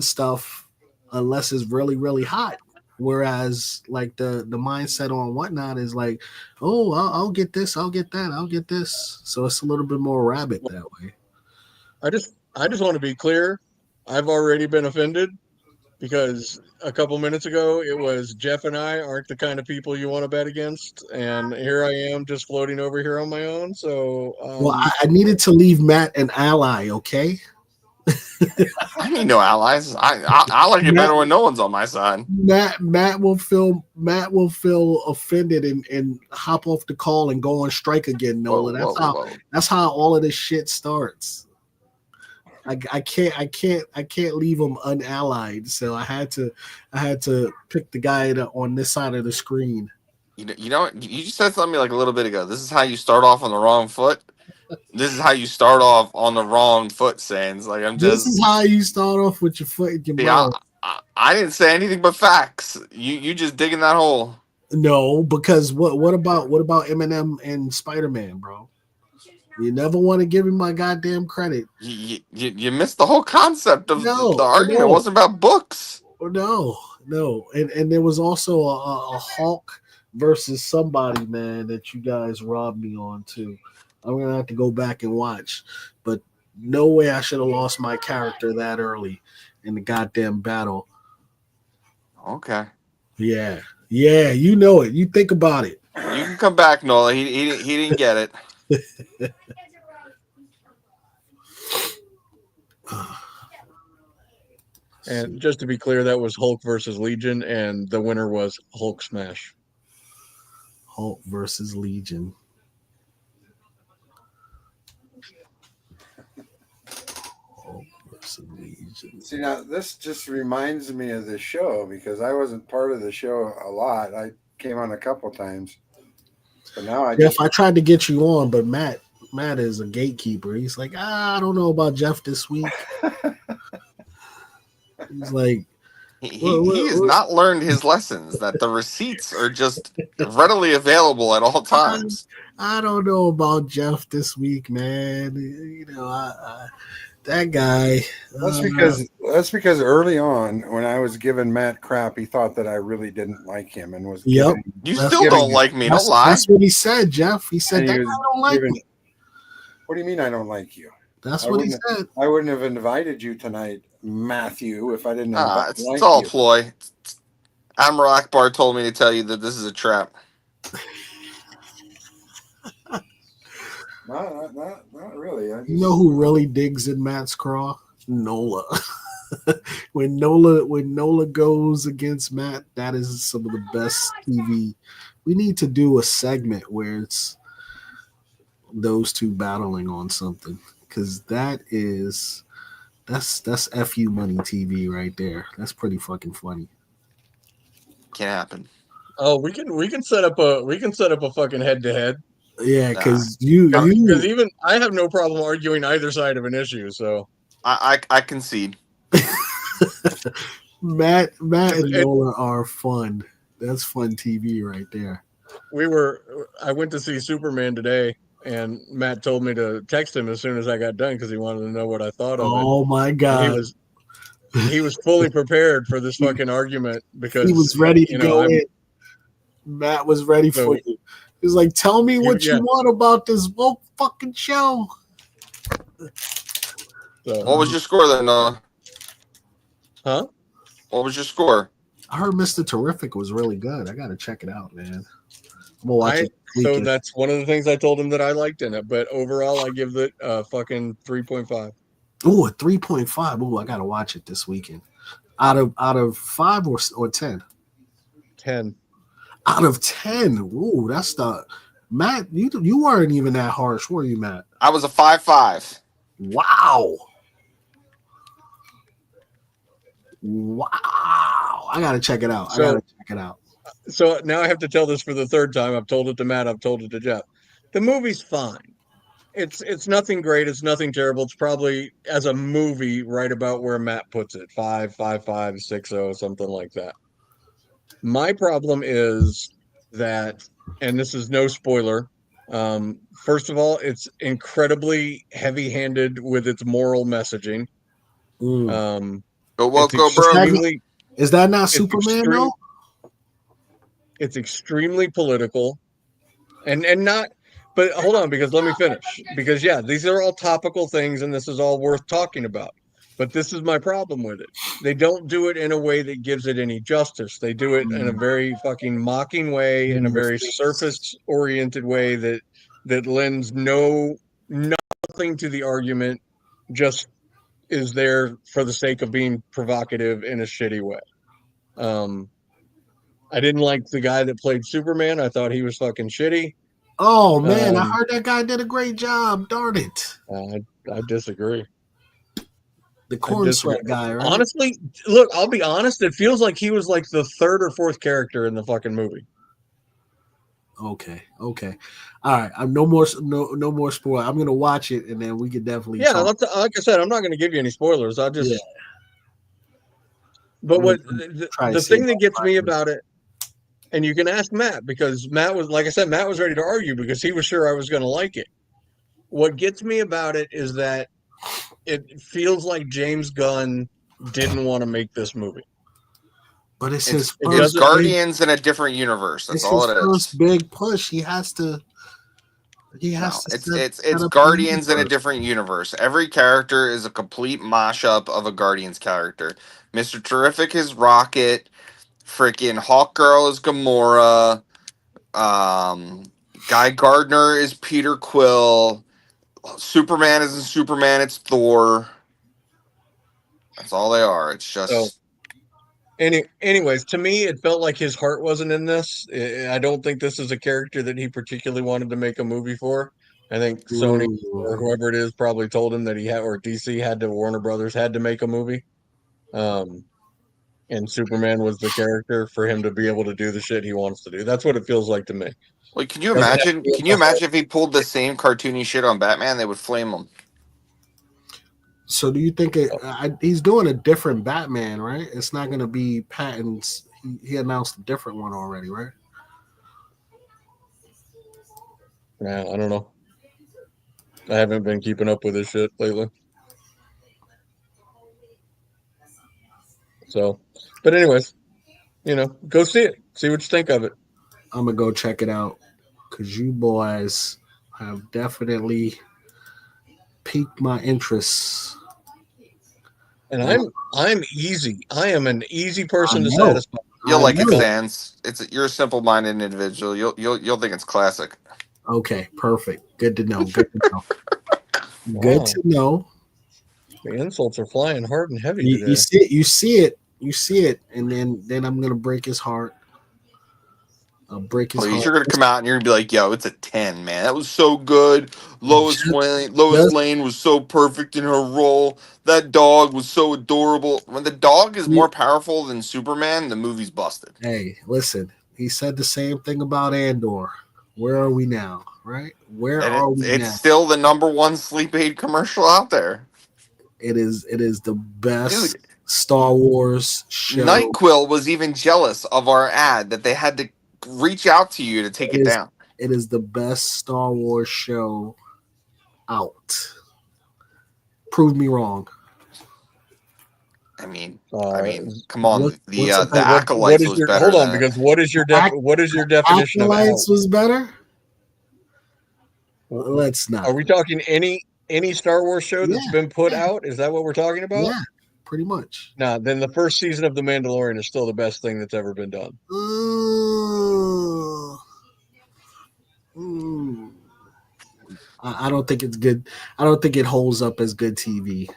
stuff unless it's really, really hot. Whereas like the mindset on Whatnot is like, oh, I'll get this, I'll get that, I'll get this. So it's a little bit more rabbit that way. I just want to be clear. I've already been offended because a couple minutes ago it was Jeff and I aren't the kind of people you want to bet against, and here I am just floating over here on my own. So Well, I needed to leave Matt an ally, okay? I need no allies. I like it Matt, better when no one's on my side. Matt will feel offended and hop off the call and go on strike again, Nola. Whoa. That's how all of this shit starts. I can't leave him unallied. So I had to pick the guy on this side of the screen. You know what? You just said something like a little bit ago. This is how you start off on the wrong foot. This is how you start off on the wrong foot, Sands. Like I'm This just. is how you start off with your foot in your See, mouth. I didn't say anything but facts. You just digging that hole. No, because what about Eminem and Spider-Man, bro? You never want to give him my goddamn credit. You missed the whole concept of No, the argument. no. It wasn't about books. No. And there was also a Hulk versus somebody, man, that you guys robbed me on too. I'm gonna have to go back and watch. But no way I should have lost my character that early in the goddamn battle. Okay. Yeah, you know it. You think about it. You can come back, Nola. He didn't get it. And just to be clear, that was Hulk versus Legion, and the winner was Hulk Smash. Hulk versus Legion. Hulk versus Legion. See, now this just reminds me of the show because I wasn't part of the show a lot. I came on a couple times, but now I tried to get you on, but Matt is a gatekeeper. He's like, I don't know about Jeff this week. He's like, He has not learned his lessons. That the receipts are just readily available at all times. I don't know about Jeff this week, man. You know, that guy. That's because early on, when I was giving Matt crap, he thought that I really didn't like him and was. Yep. You still don't like me. Don't lie. That's what he said, Jeff. He said that guy don't like me. What do you mean I don't like you? That's what he said. I wouldn't have invited you tonight, Matthew, if I didn't invite it's all a ploy. Admiral Akbar told me to tell you that this is a trap. Not really. You know who really digs in Matt's craw? Nola. when Nola goes against Matt, that is some of the best TV. We need to do a segment where it's those two battling on something, because that's FU money TV right there. That's pretty fucking funny. Can't happen. Oh, we can set up a fucking head to head. Yeah, because because even I have no problem arguing either side of an issue. So I concede. Matt and It- Nola are fun. That's fun TV right there. I went to see Superman today, and Matt told me to text him as soon as I got done because he wanted to know what I thought of it. Oh my And god, he was fully prepared for this he, fucking argument he because was ready to go I'm in. Matt was ready for so you. He was like, "Tell me what you yeah. want about this woke fucking show." So What was your score then, Noah? huh? What was your score? I heard Mr. Terrific was really good. I gotta check it out, man. I'm gonna watch it this So weekend. that's one of the things I told him that I liked in it. But overall, I give it fucking 3.5. Ooh, a 3.5. Ooh, I gotta watch it this weekend. Out of 5 or 10? 10. Out of 10. Ooh, that's the Matt. You weren't even that harsh, were you, Matt? I was a 5.5. Wow. I gotta check it out. So now I have to tell this for the third time. I've told it to Matt. I've told it to Jeff. The movie's fine. It's nothing great. It's nothing terrible. It's probably as a movie right about where Matt puts it, 5.55, 6.0, something like that. My problem is that, and this is no spoiler. First of all, it's incredibly heavy-handed with its moral messaging. Mm. Go It's woke, go broke. extremely, Is that not it's Superman extreme, though? it's extremely political, and not. But hold on, because let me finish. Because yeah, these are all topical things, and this is all worth talking about. But this is my problem with it. They don't do it in a way that gives it any justice. They do it in a very fucking mocking way, in a very surface-oriented way that lends nothing to the argument. Just is there for the sake of being provocative in a shitty way. I didn't like the guy that played Superman. I thought he was fucking shitty. Oh man, I Um, heard that guy did a great job. Darn it. I disagree. The I corn disagree. sweat guy, right? Honestly, look, I'll be honest. It feels like he was like the third or fourth character in the fucking movie. Okay. All right. I'm no more spoil. I'm gonna watch it and then we can definitely Yeah, talk. like I said, I'm not going to give you any spoilers. Yeah. But I'm what gonna try to the save thing that gets about me 5 minutes. about it, and you can ask Matt because Matt was, like I said, Matt was ready to argue because he was sure I was going to like it. What gets me about it is that it feels like James Gunn didn't want to make this movie. But it's It's his It it's first doesn't. big, Guardians in a different universe. That's it's all his it is. first big push. He has to No, it's set, it's set it's up the Guardians in a universe. different universe. Every character is a complete mashup of a Guardians character. Mr. Terrific is Rocket. Freaking Hawk Girl is Gamora. Um, Guy Gardner is Peter Quill. Superman isn't Superman. It's Thor. That's all they are. It's So, just anyways, to me, it felt like his heart wasn't in this. I don't think this is a character that he particularly wanted to make a movie for. I think Sony or Ooh. whoever it is probably told him that he had, or DC had to, Warner Brothers had to make a movie. And Superman was the character for him to be able to do the shit he wants to do. That's what it feels like to me. like, can you Doesn't have to imagine? be Can you about imagine if he pulled the same cartoony shit on Batman? They would flame him. So do you think he's doing a different Batman, right? It's not going to be Patton's. He announced a different one already, right? Yeah, I don't know. I haven't been keeping up with this shit lately. So, but anyways, go see it. See what you think of it. I'm gonna go check it out because you boys have definitely piqued my interest. And I'm easy. I am an easy person to know. satisfy. You'll I like it, know. Sans. You're a simple-minded individual. You'll think it's classic. Okay, perfect. Good to know. Good to know. Wow. Good to know. The insults are flying hard and heavy You today. see it, and then I'm gonna break his heart. I'll break his Please, heart. you're gonna come out and you're gonna be like, "Yo, it's a 10, man. That was so good. Lois Just- Lane was so perfect in her role. That dog was so adorable. When the dog is more powerful than Superman, the movie's busted." Hey, listen. He said the same thing about Andor. Where are we now? Right? Where And are we it's now? still the #1 sleep aid commercial out there. It is the best. Dude, Star Wars show. NyQuil was even jealous of our ad that they had to reach out to you to take it down. It is the best Star Wars show out. Prove me wrong. I mean, come on. What's The the Acolytes was better. Hold on, because what is your definition of out? Acolytes was better? Let's not. Are we talking any Star Wars show that's been put out? Is that what we're talking about? Yeah, pretty much. No, then the first season of The Mandalorian is still the best thing that's ever been done. I don't think it's good. I don't think it holds up as good TV.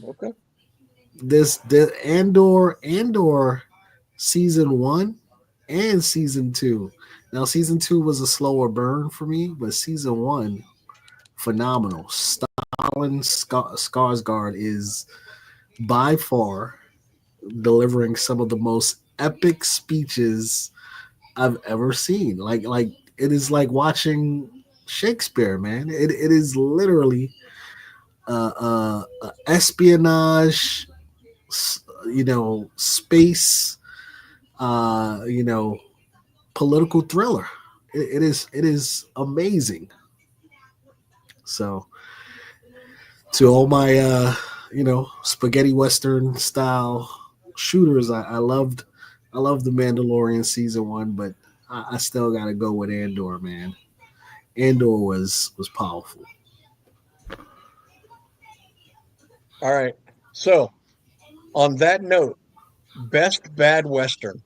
Okay. The Andor season 1 and season 2. Now season 2 was a slower burn for me, but season 1, phenomenal. Stellan Skarsgård is by far delivering some of the most epic speeches I've ever seen. Like it is like watching Shakespeare, man. It is literally espionage, space, political thriller. It is amazing. So to all my spaghetti western style shooters, I loved the Mandalorian season 1, but I still gotta go with Andor, man. Andor was powerful. All right. So on that note, best bad Western.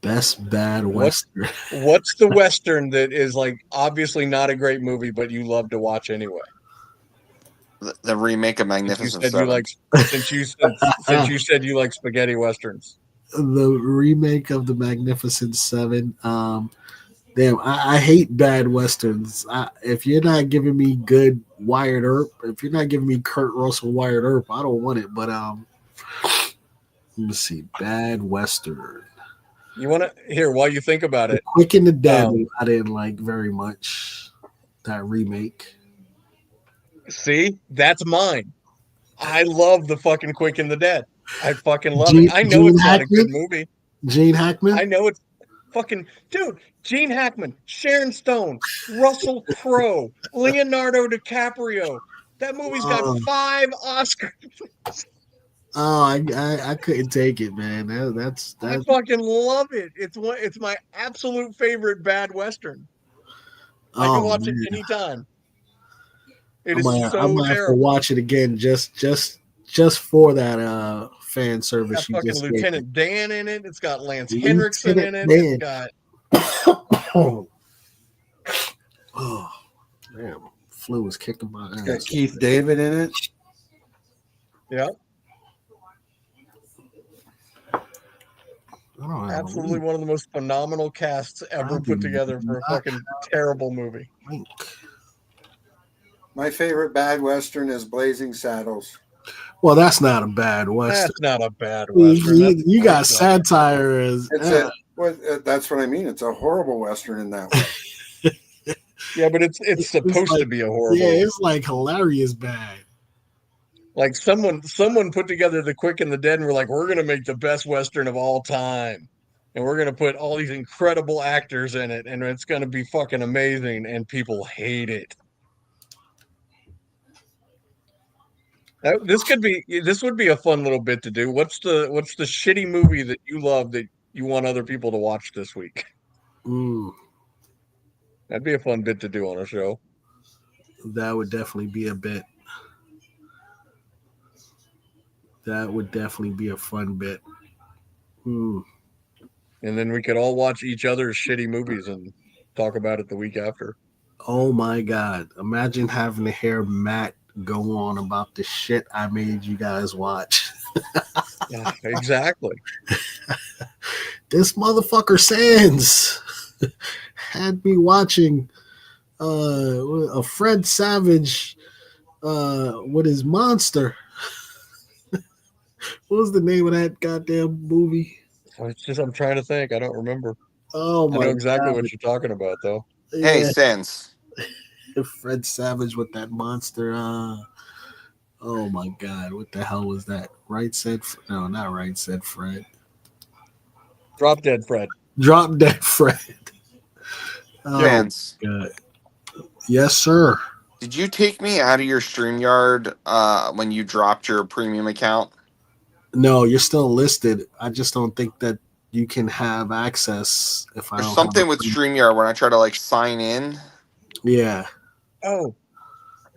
Best bad Western. What's the Western that is like obviously not a great movie, but you love to watch anyway? The remake of Magnificent Seven. Since you said you like spaghetti westerns. The remake of the Magnificent Seven. Damn, I hate bad westerns. If you're not giving me good Wyatt Earp, if you're not giving me Kurt Russell Wyatt Earp, I don't want it. But let me see, bad western. You want to hear while you think about it? Quick and the Dead, I didn't like very much that remake. See, that's mine. I love the fucking Quick and the Dead. I fucking love it. I know it's not a good movie. Gene Hackman? I know it's fucking dude. Gene Hackman, Sharon Stone, Russell Crowe, Leonardo DiCaprio. That movie's got 5 Oscars. Oh, I couldn't take it, man. That's I fucking love it. It's my absolute favorite bad western. I can watch it anytime. It is so I might have to watch it again just for that fan service. It's got fucking Lieutenant Dan in it. It's got Lance Henriksen in it. Dan. It's got oh damn, flu is kicking my ass. It's got Keith David in it. Yeah. Absolutely one of the most phenomenal casts ever put together for a fucking terrible movie. My favorite bad western is Blazing Saddles. Well, that's not a bad western. That's not a bad western. You got satire as that's what I mean. It's a horrible western in that way. Yeah, but it's supposed to be a horrible. Yeah, it's like hilarious bad. Like someone put together The Quick and the Dead and we're like, we're gonna make the best western of all time, and we're gonna put all these incredible actors in it, and it's gonna be fucking amazing, and people hate it. This would be a fun little bit to do. What's the shitty movie that you love that you want other people to watch this week? That'd be a fun bit to do on a show. That would definitely be a bit. That would definitely be a fun bit. And then we could all watch each other's shitty movies and talk about it the week after. Oh my God. Imagine having to hear Matt go on about the shit I made you guys watch. Yeah, exactly. This motherfucker Sands had me watching a Fred Savage with his monster. What was the name of that goddamn movie? I'm trying to think. I don't remember. Oh my! I know exactly what you're talking about, though. Hey, Sense. Fred Savage with that monster. Oh my God, what the hell was that? Right said, no, not right said Fred. Drop dead Fred. Drop dead Fred. Oh Chance, my God. Yes, sir. did you take me out of your StreamYard when you dropped your premium account? No, you're still listed. I just don't think that you can have access if I There's don't have something with a. StreamYard when I try to like sign in. Yeah. Oh,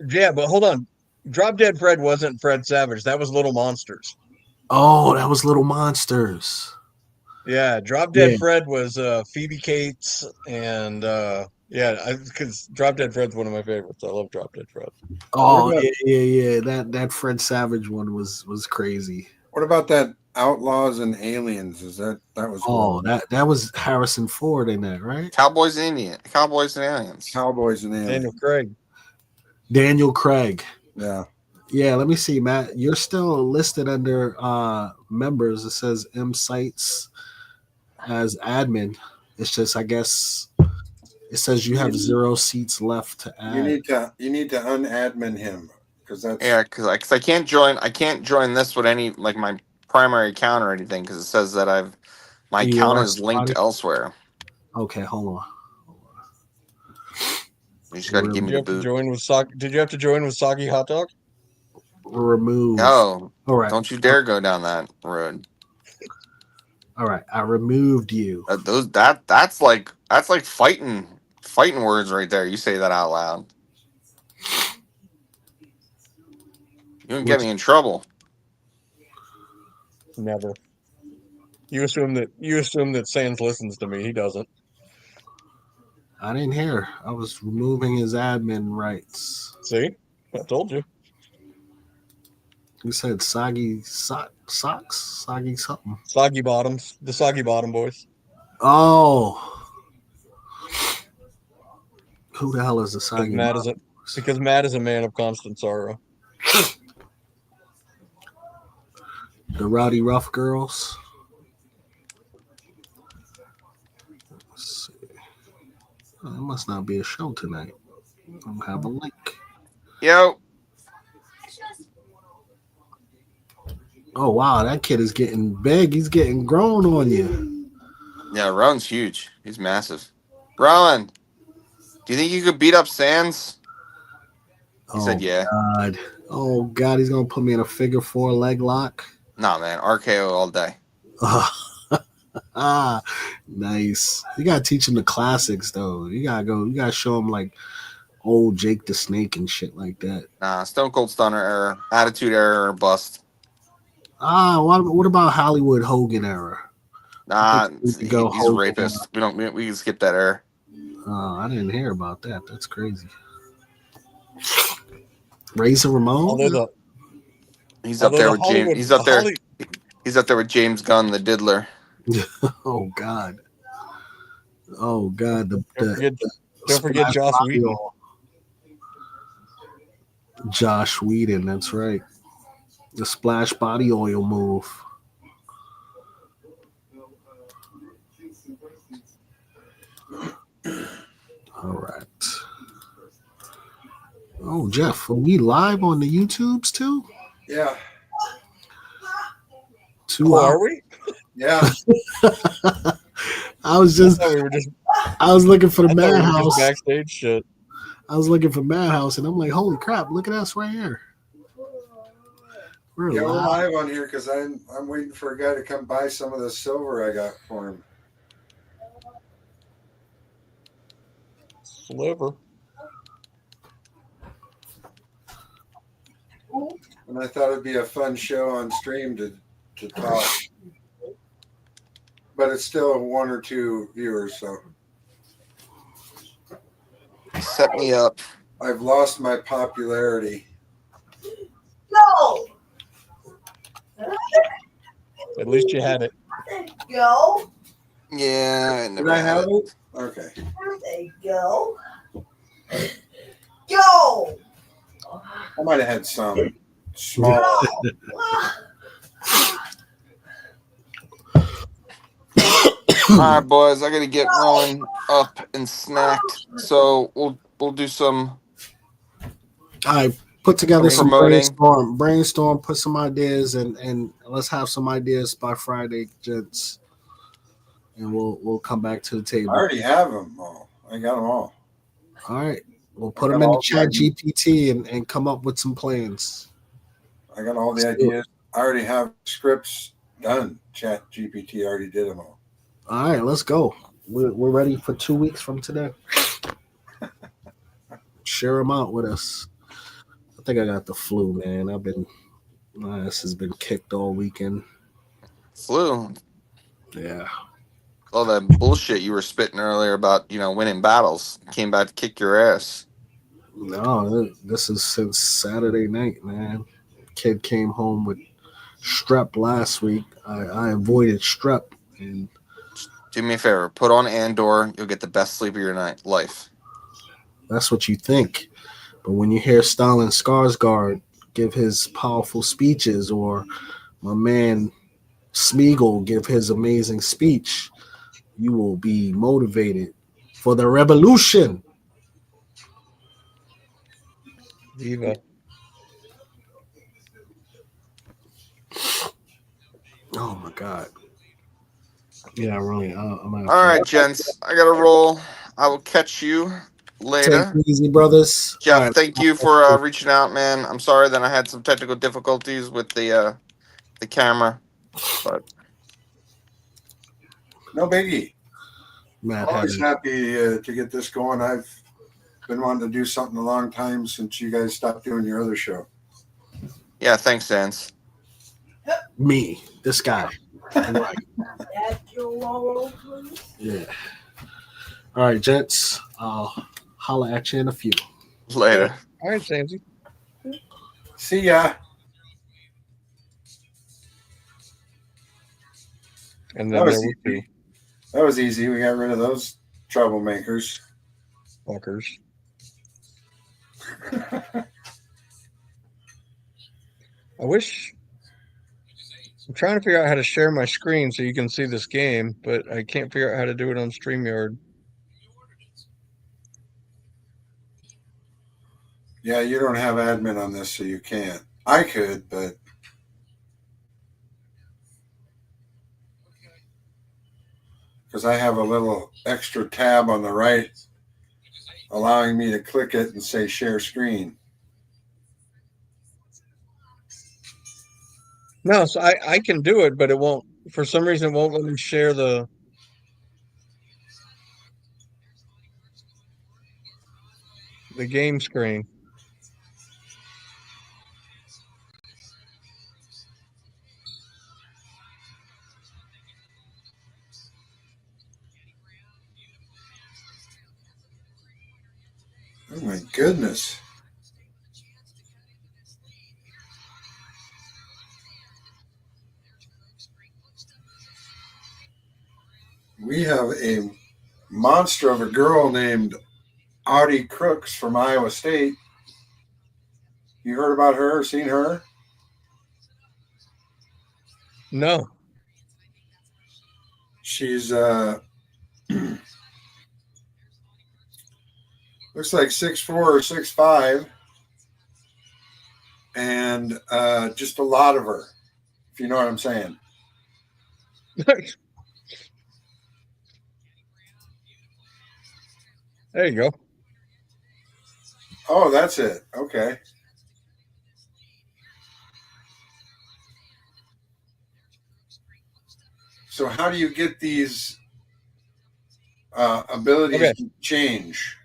yeah, but hold on. Drop dead Fred wasn't Fred Savage. That was Little Monsters. Oh, that was Little Monsters. Yeah, Drop Dead Yeah. Fred was Phoebe Cates and yeah, because Drop Dead Fred's one of my favorites. I love Drop Dead Fred. Oh, about yeah. That Fred Savage one was crazy. what about that Outlaws and Aliens? That was Oh, horrible. that was Harrison Ford in that, right? Cowboys and Aliens. Cowboys and Aliens. Daniel Craig. Daniel Craig. Yeah. Yeah, let me see, Matt. You're still listed under members. It says M Sites as admin. It's just, I guess, it says you have 0 seats left to You add. need to unadmin him because that's Yeah, because I can't join. I can't join this with any like my primary account or anything because it says that my You account are is linked spotted? elsewhere. Okay, hold on. You just got to give Did me you the have to boot. join with Did you have to join with Soggy Hot Dog? Remove. No, All right. don't you dare go down that road. All right. I removed you. That's like fighting words right there. You say that out loud. You can get me in trouble. Never. You assume that Sans listens to me. He doesn't. I didn't hear. I was removing his admin rights. See? I told you. You said soggy socks? Soggy something. Soggy Bottoms. The Soggy Bottom Boys. Oh. Who the hell is the Because soggy Matt bottom? is a man of constant sorrow. The Rowdy Rough Girls. Let's see. Oh, it must not be a show tonight. I don't have a link. Yo, Oh wow, that kid is getting big. He's getting grown on you. yeah, Rowan's huge. He's massive. Rowan, do you think you could beat up Sans? He said, "Yeah." God. Oh God, he's gonna put me in a figure 4 leg lock. Nah, man, RKO all day. Nice. You gotta teach him the classics though. You gotta show him like old Jake the Snake and shit like that. Nah, Stone Cold Stunner era, Attitude era, or bust. What about Hollywood Hogan era? Nah, We could go he's a Hogan. rapist. We can skip that era. Oh, I didn't hear about that. That's crazy. Razor Ramon? Although the He's up there with James. Hollywood, He's up there. He's up there with James Gunn, the diddler. Oh God. Oh God. Don't forget Joss Whedon. Josh Whedon, that's right. The splash body oil move. All right. Oh, Jeff, are we live on the YouTubes too? yeah. 2 Oh, hours. are we? Yeah. I was just, I thought we were just I was looking for the I thought we were Madhouse. just backstage shit. I was looking for Madhouse, and I'm like, holy crap! Look at us right here. We're Yeah, we're live. live on here because I'm waiting for a guy to come buy some of the silver I got for him. Sliver. And I thought it'd be a fun show on stream to talk. But it's still 1 or 2 viewers, so Set me up. I've lost my popularity. No. At least you had it. Go. Yeah, I never Did I had have it. it? Okay. There you go. Go. I might have had some small. All right, boys. I gotta get Rowan up and snacked. So we'll do some. All right, put together some promoting. brainstorm, put some ideas, and let's have some ideas by Friday, gents, and we'll come back to the I table. already have them all. I got them all. All right, we'll I put got them in the all the chat ideas. GPT and come up with some plans. I got all the Let's do it. ideas. I already have scripts done. Chat GPT already did them all. All right, let's go. We're ready for 2 weeks from today. Share them out with us. I think I got the flu, man. My ass has been kicked all weekend. Flu. Yeah. All that bullshit you were spitting earlier about, winning battles came back to kick your ass. No, this is since Saturday night, man. Kid came home with strep last week. I avoided strep, and Do me a favor, put on Andor. You'll get the best sleep of your life. that's what you think. But when you hear Stalin Skarsgård give his powerful speeches, or my man Smeagol give his amazing speech, you will be motivated for the revolution. Viva. Oh my God. Yeah, really. I'm gonna All right, gents. I got to roll. I will catch you later. take it easy, brothers. Jeff, All right. thank you for reaching out, man. I'm sorry that I had some technical difficulties with the camera, but No biggie. Matt Always had happy to get this going. I've been wanting to do something a long time since you guys stopped doing your other show. yeah, thanks, Sans. me, this guy. Right. Add your roll, please. Yeah. All right, gents. I'll holler at you in a few. Later. All right, Samsy. See ya. And That then there was were two easy. That was easy. We got rid of those troublemakers. fuckers. I wish. I'm trying to figure out how to share my screen so you can see this game, but I can't figure out how to do it on StreamYard. Yeah, you don't have admin on this, so you can't. I could, but because I have a little extra tab on the right allowing me to click it and say share screen. No, so I can do it, but it won't. For some reason, it won't let me share the game screen. Oh my goodness. We have a monster of a girl named Audie Crooks from Iowa State. You heard about her, seen her? No. She's looks like 6'4" or 6'5", and just a lot of her, if you know what I'm saying. There you go. Oh, that's it. Okay. So how do you get these abilities Okay. to change?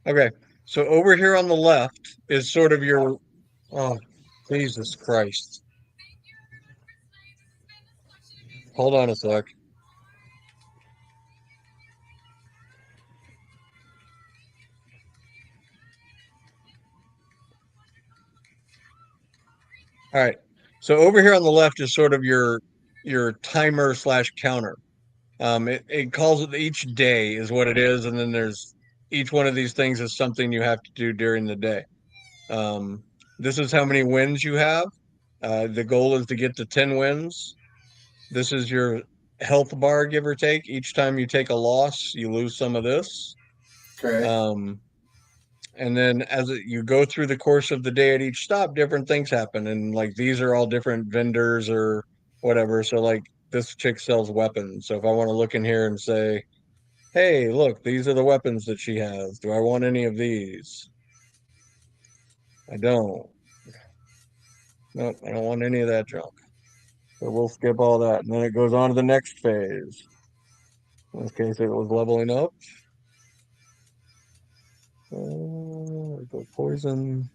Okay. So over here on the left is sort of your, oh, Jesus Christ. Hold on a sec. All right. So over here on the left is sort of your timer slash counter. It calls it each day is what it is, and then there's each one of these things is something you have to do during the day. This is how many wins you have. The goal is to get to 10 wins. This is your health bar, give or take. Each time you take a loss, you lose some of this. Okay. And then as you go through the course of the day at each stop, different things happen. And like these are all different vendors or whatever. So like this chick sells weapons. So if I want to look in here and say, hey, look, these are the weapons that she has. Do I want any of these? I don't. Nope, I don't want any of that junk. So we'll skip all that. And then it goes on to the next phase. In this case, it was leveling up. Go poison.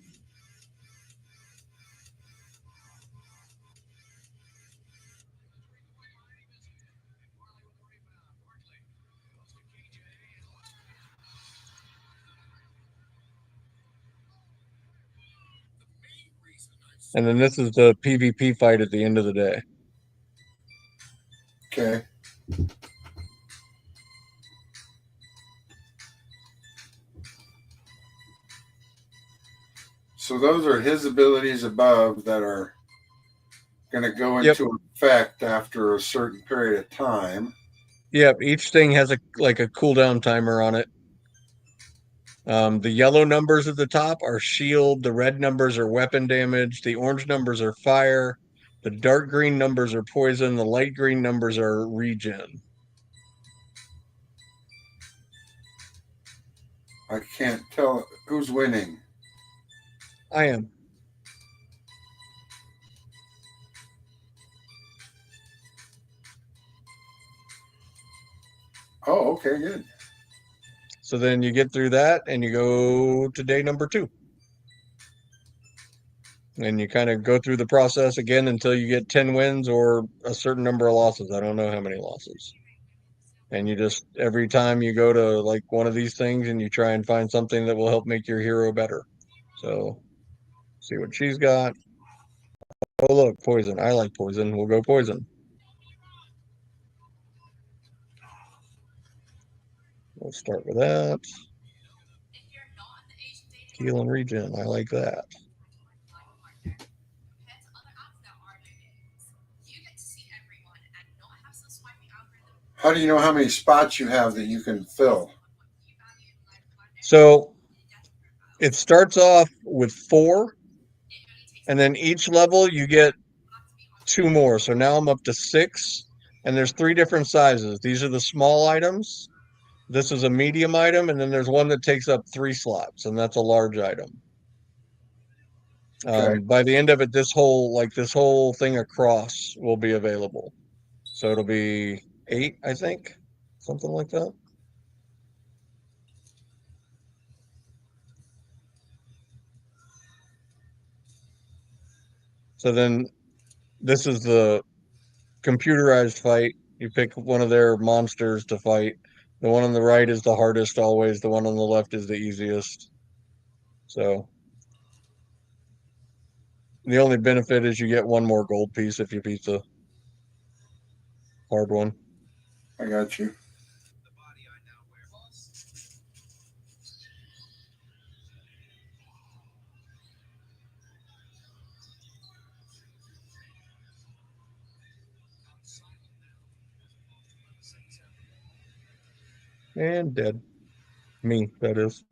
And then this is the PvP fight at the end of the day. Okay. So those are his abilities above that are going to go Yep. into effect after a certain period of time. Yep. Each thing has a cooldown timer on it. The yellow numbers at the top are shield. The red numbers are weapon damage. The orange numbers are fire. The dark green numbers are poison. The light green numbers are regen. I can't tell who's winning. I am. Oh, okay, good. So then you get through that and you go to day number 2. And you kind of go through the process again until you get 10 wins or a certain number of losses. I don't know how many losses. And you just, every time you go to like one of these things and you try and find something that will help make your hero better. So see what she's got. Oh, look, poison. I like poison. We'll go poison. We'll start with that. Heal and regen. I like that. How do you know how many spots you have that you can fill? So it starts off with 4, and then each level you get 2 more. So now I'm up to 6, and there's 3 different sizes. These are the small items. This is a medium item, and then there's one that takes up 3 slots, and that's a large item. Okay. By the end of it, this whole thing across will be available. So it'll be 8, I think, something like that. So then this is the computerized fight. You pick one of their monsters to fight. The one on the right is the hardest always. The one on the left is the easiest. So the only benefit is you get 1 more gold piece if you beat the hard one. I got you. And dead. Me, that is.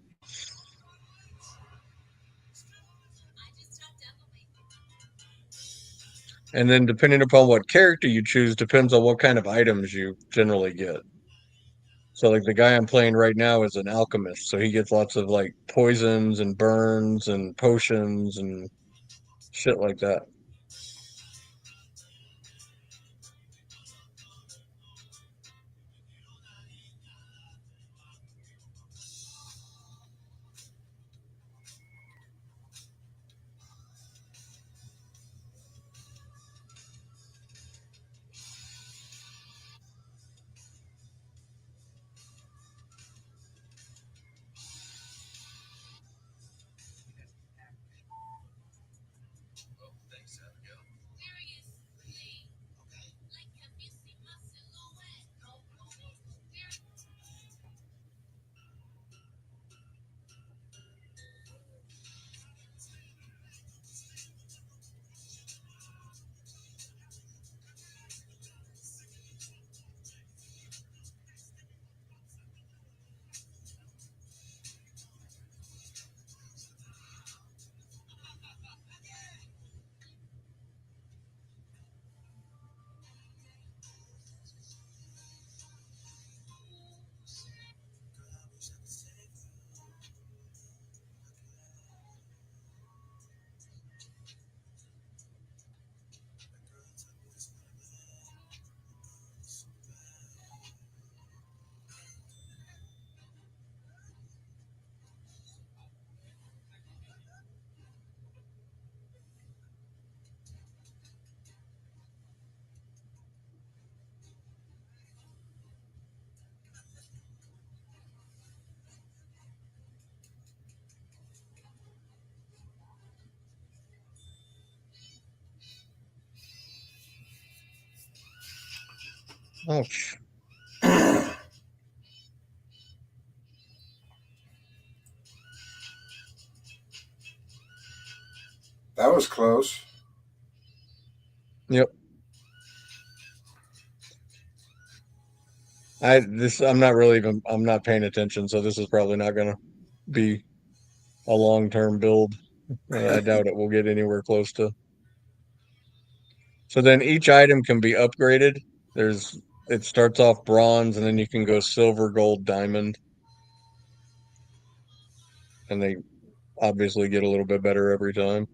And then depending upon what character you choose depends on what kind of items you generally get. So like the guy I'm playing right now is an alchemist, so he gets lots of like poisons and burns and potions and shit like that. Ouch. That was close. Yep. I'm not paying attention, so this is probably not gonna be a long-term build. I doubt it will get anywhere close to. So then each item can be upgraded. It starts off bronze and then you can go silver, gold, diamond. And they obviously get a little bit better every time.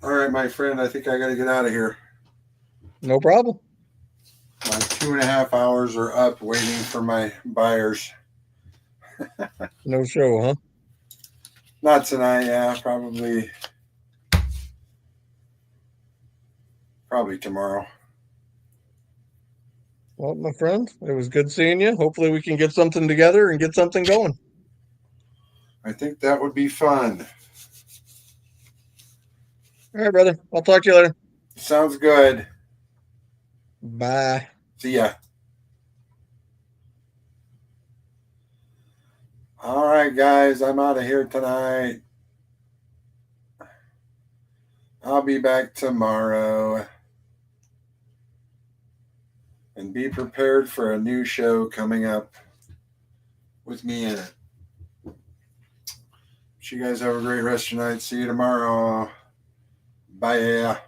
All right, my friend, I think I got to get out of here. No problem. My 2.5 hours are up waiting for my buyers. No show, huh? Not tonight, yeah, probably tomorrow. Well, my friend, it was good seeing you. Hopefully we can get something together and get something going. I think that would be fun. All right, brother. I'll talk to you later. Sounds good. Bye. See ya. All right, guys, I'm out of here tonight. I'll be back tomorrow. And be prepared for a new show coming up with me in it. You guys have a great rest of your night. See you tomorrow. Bye.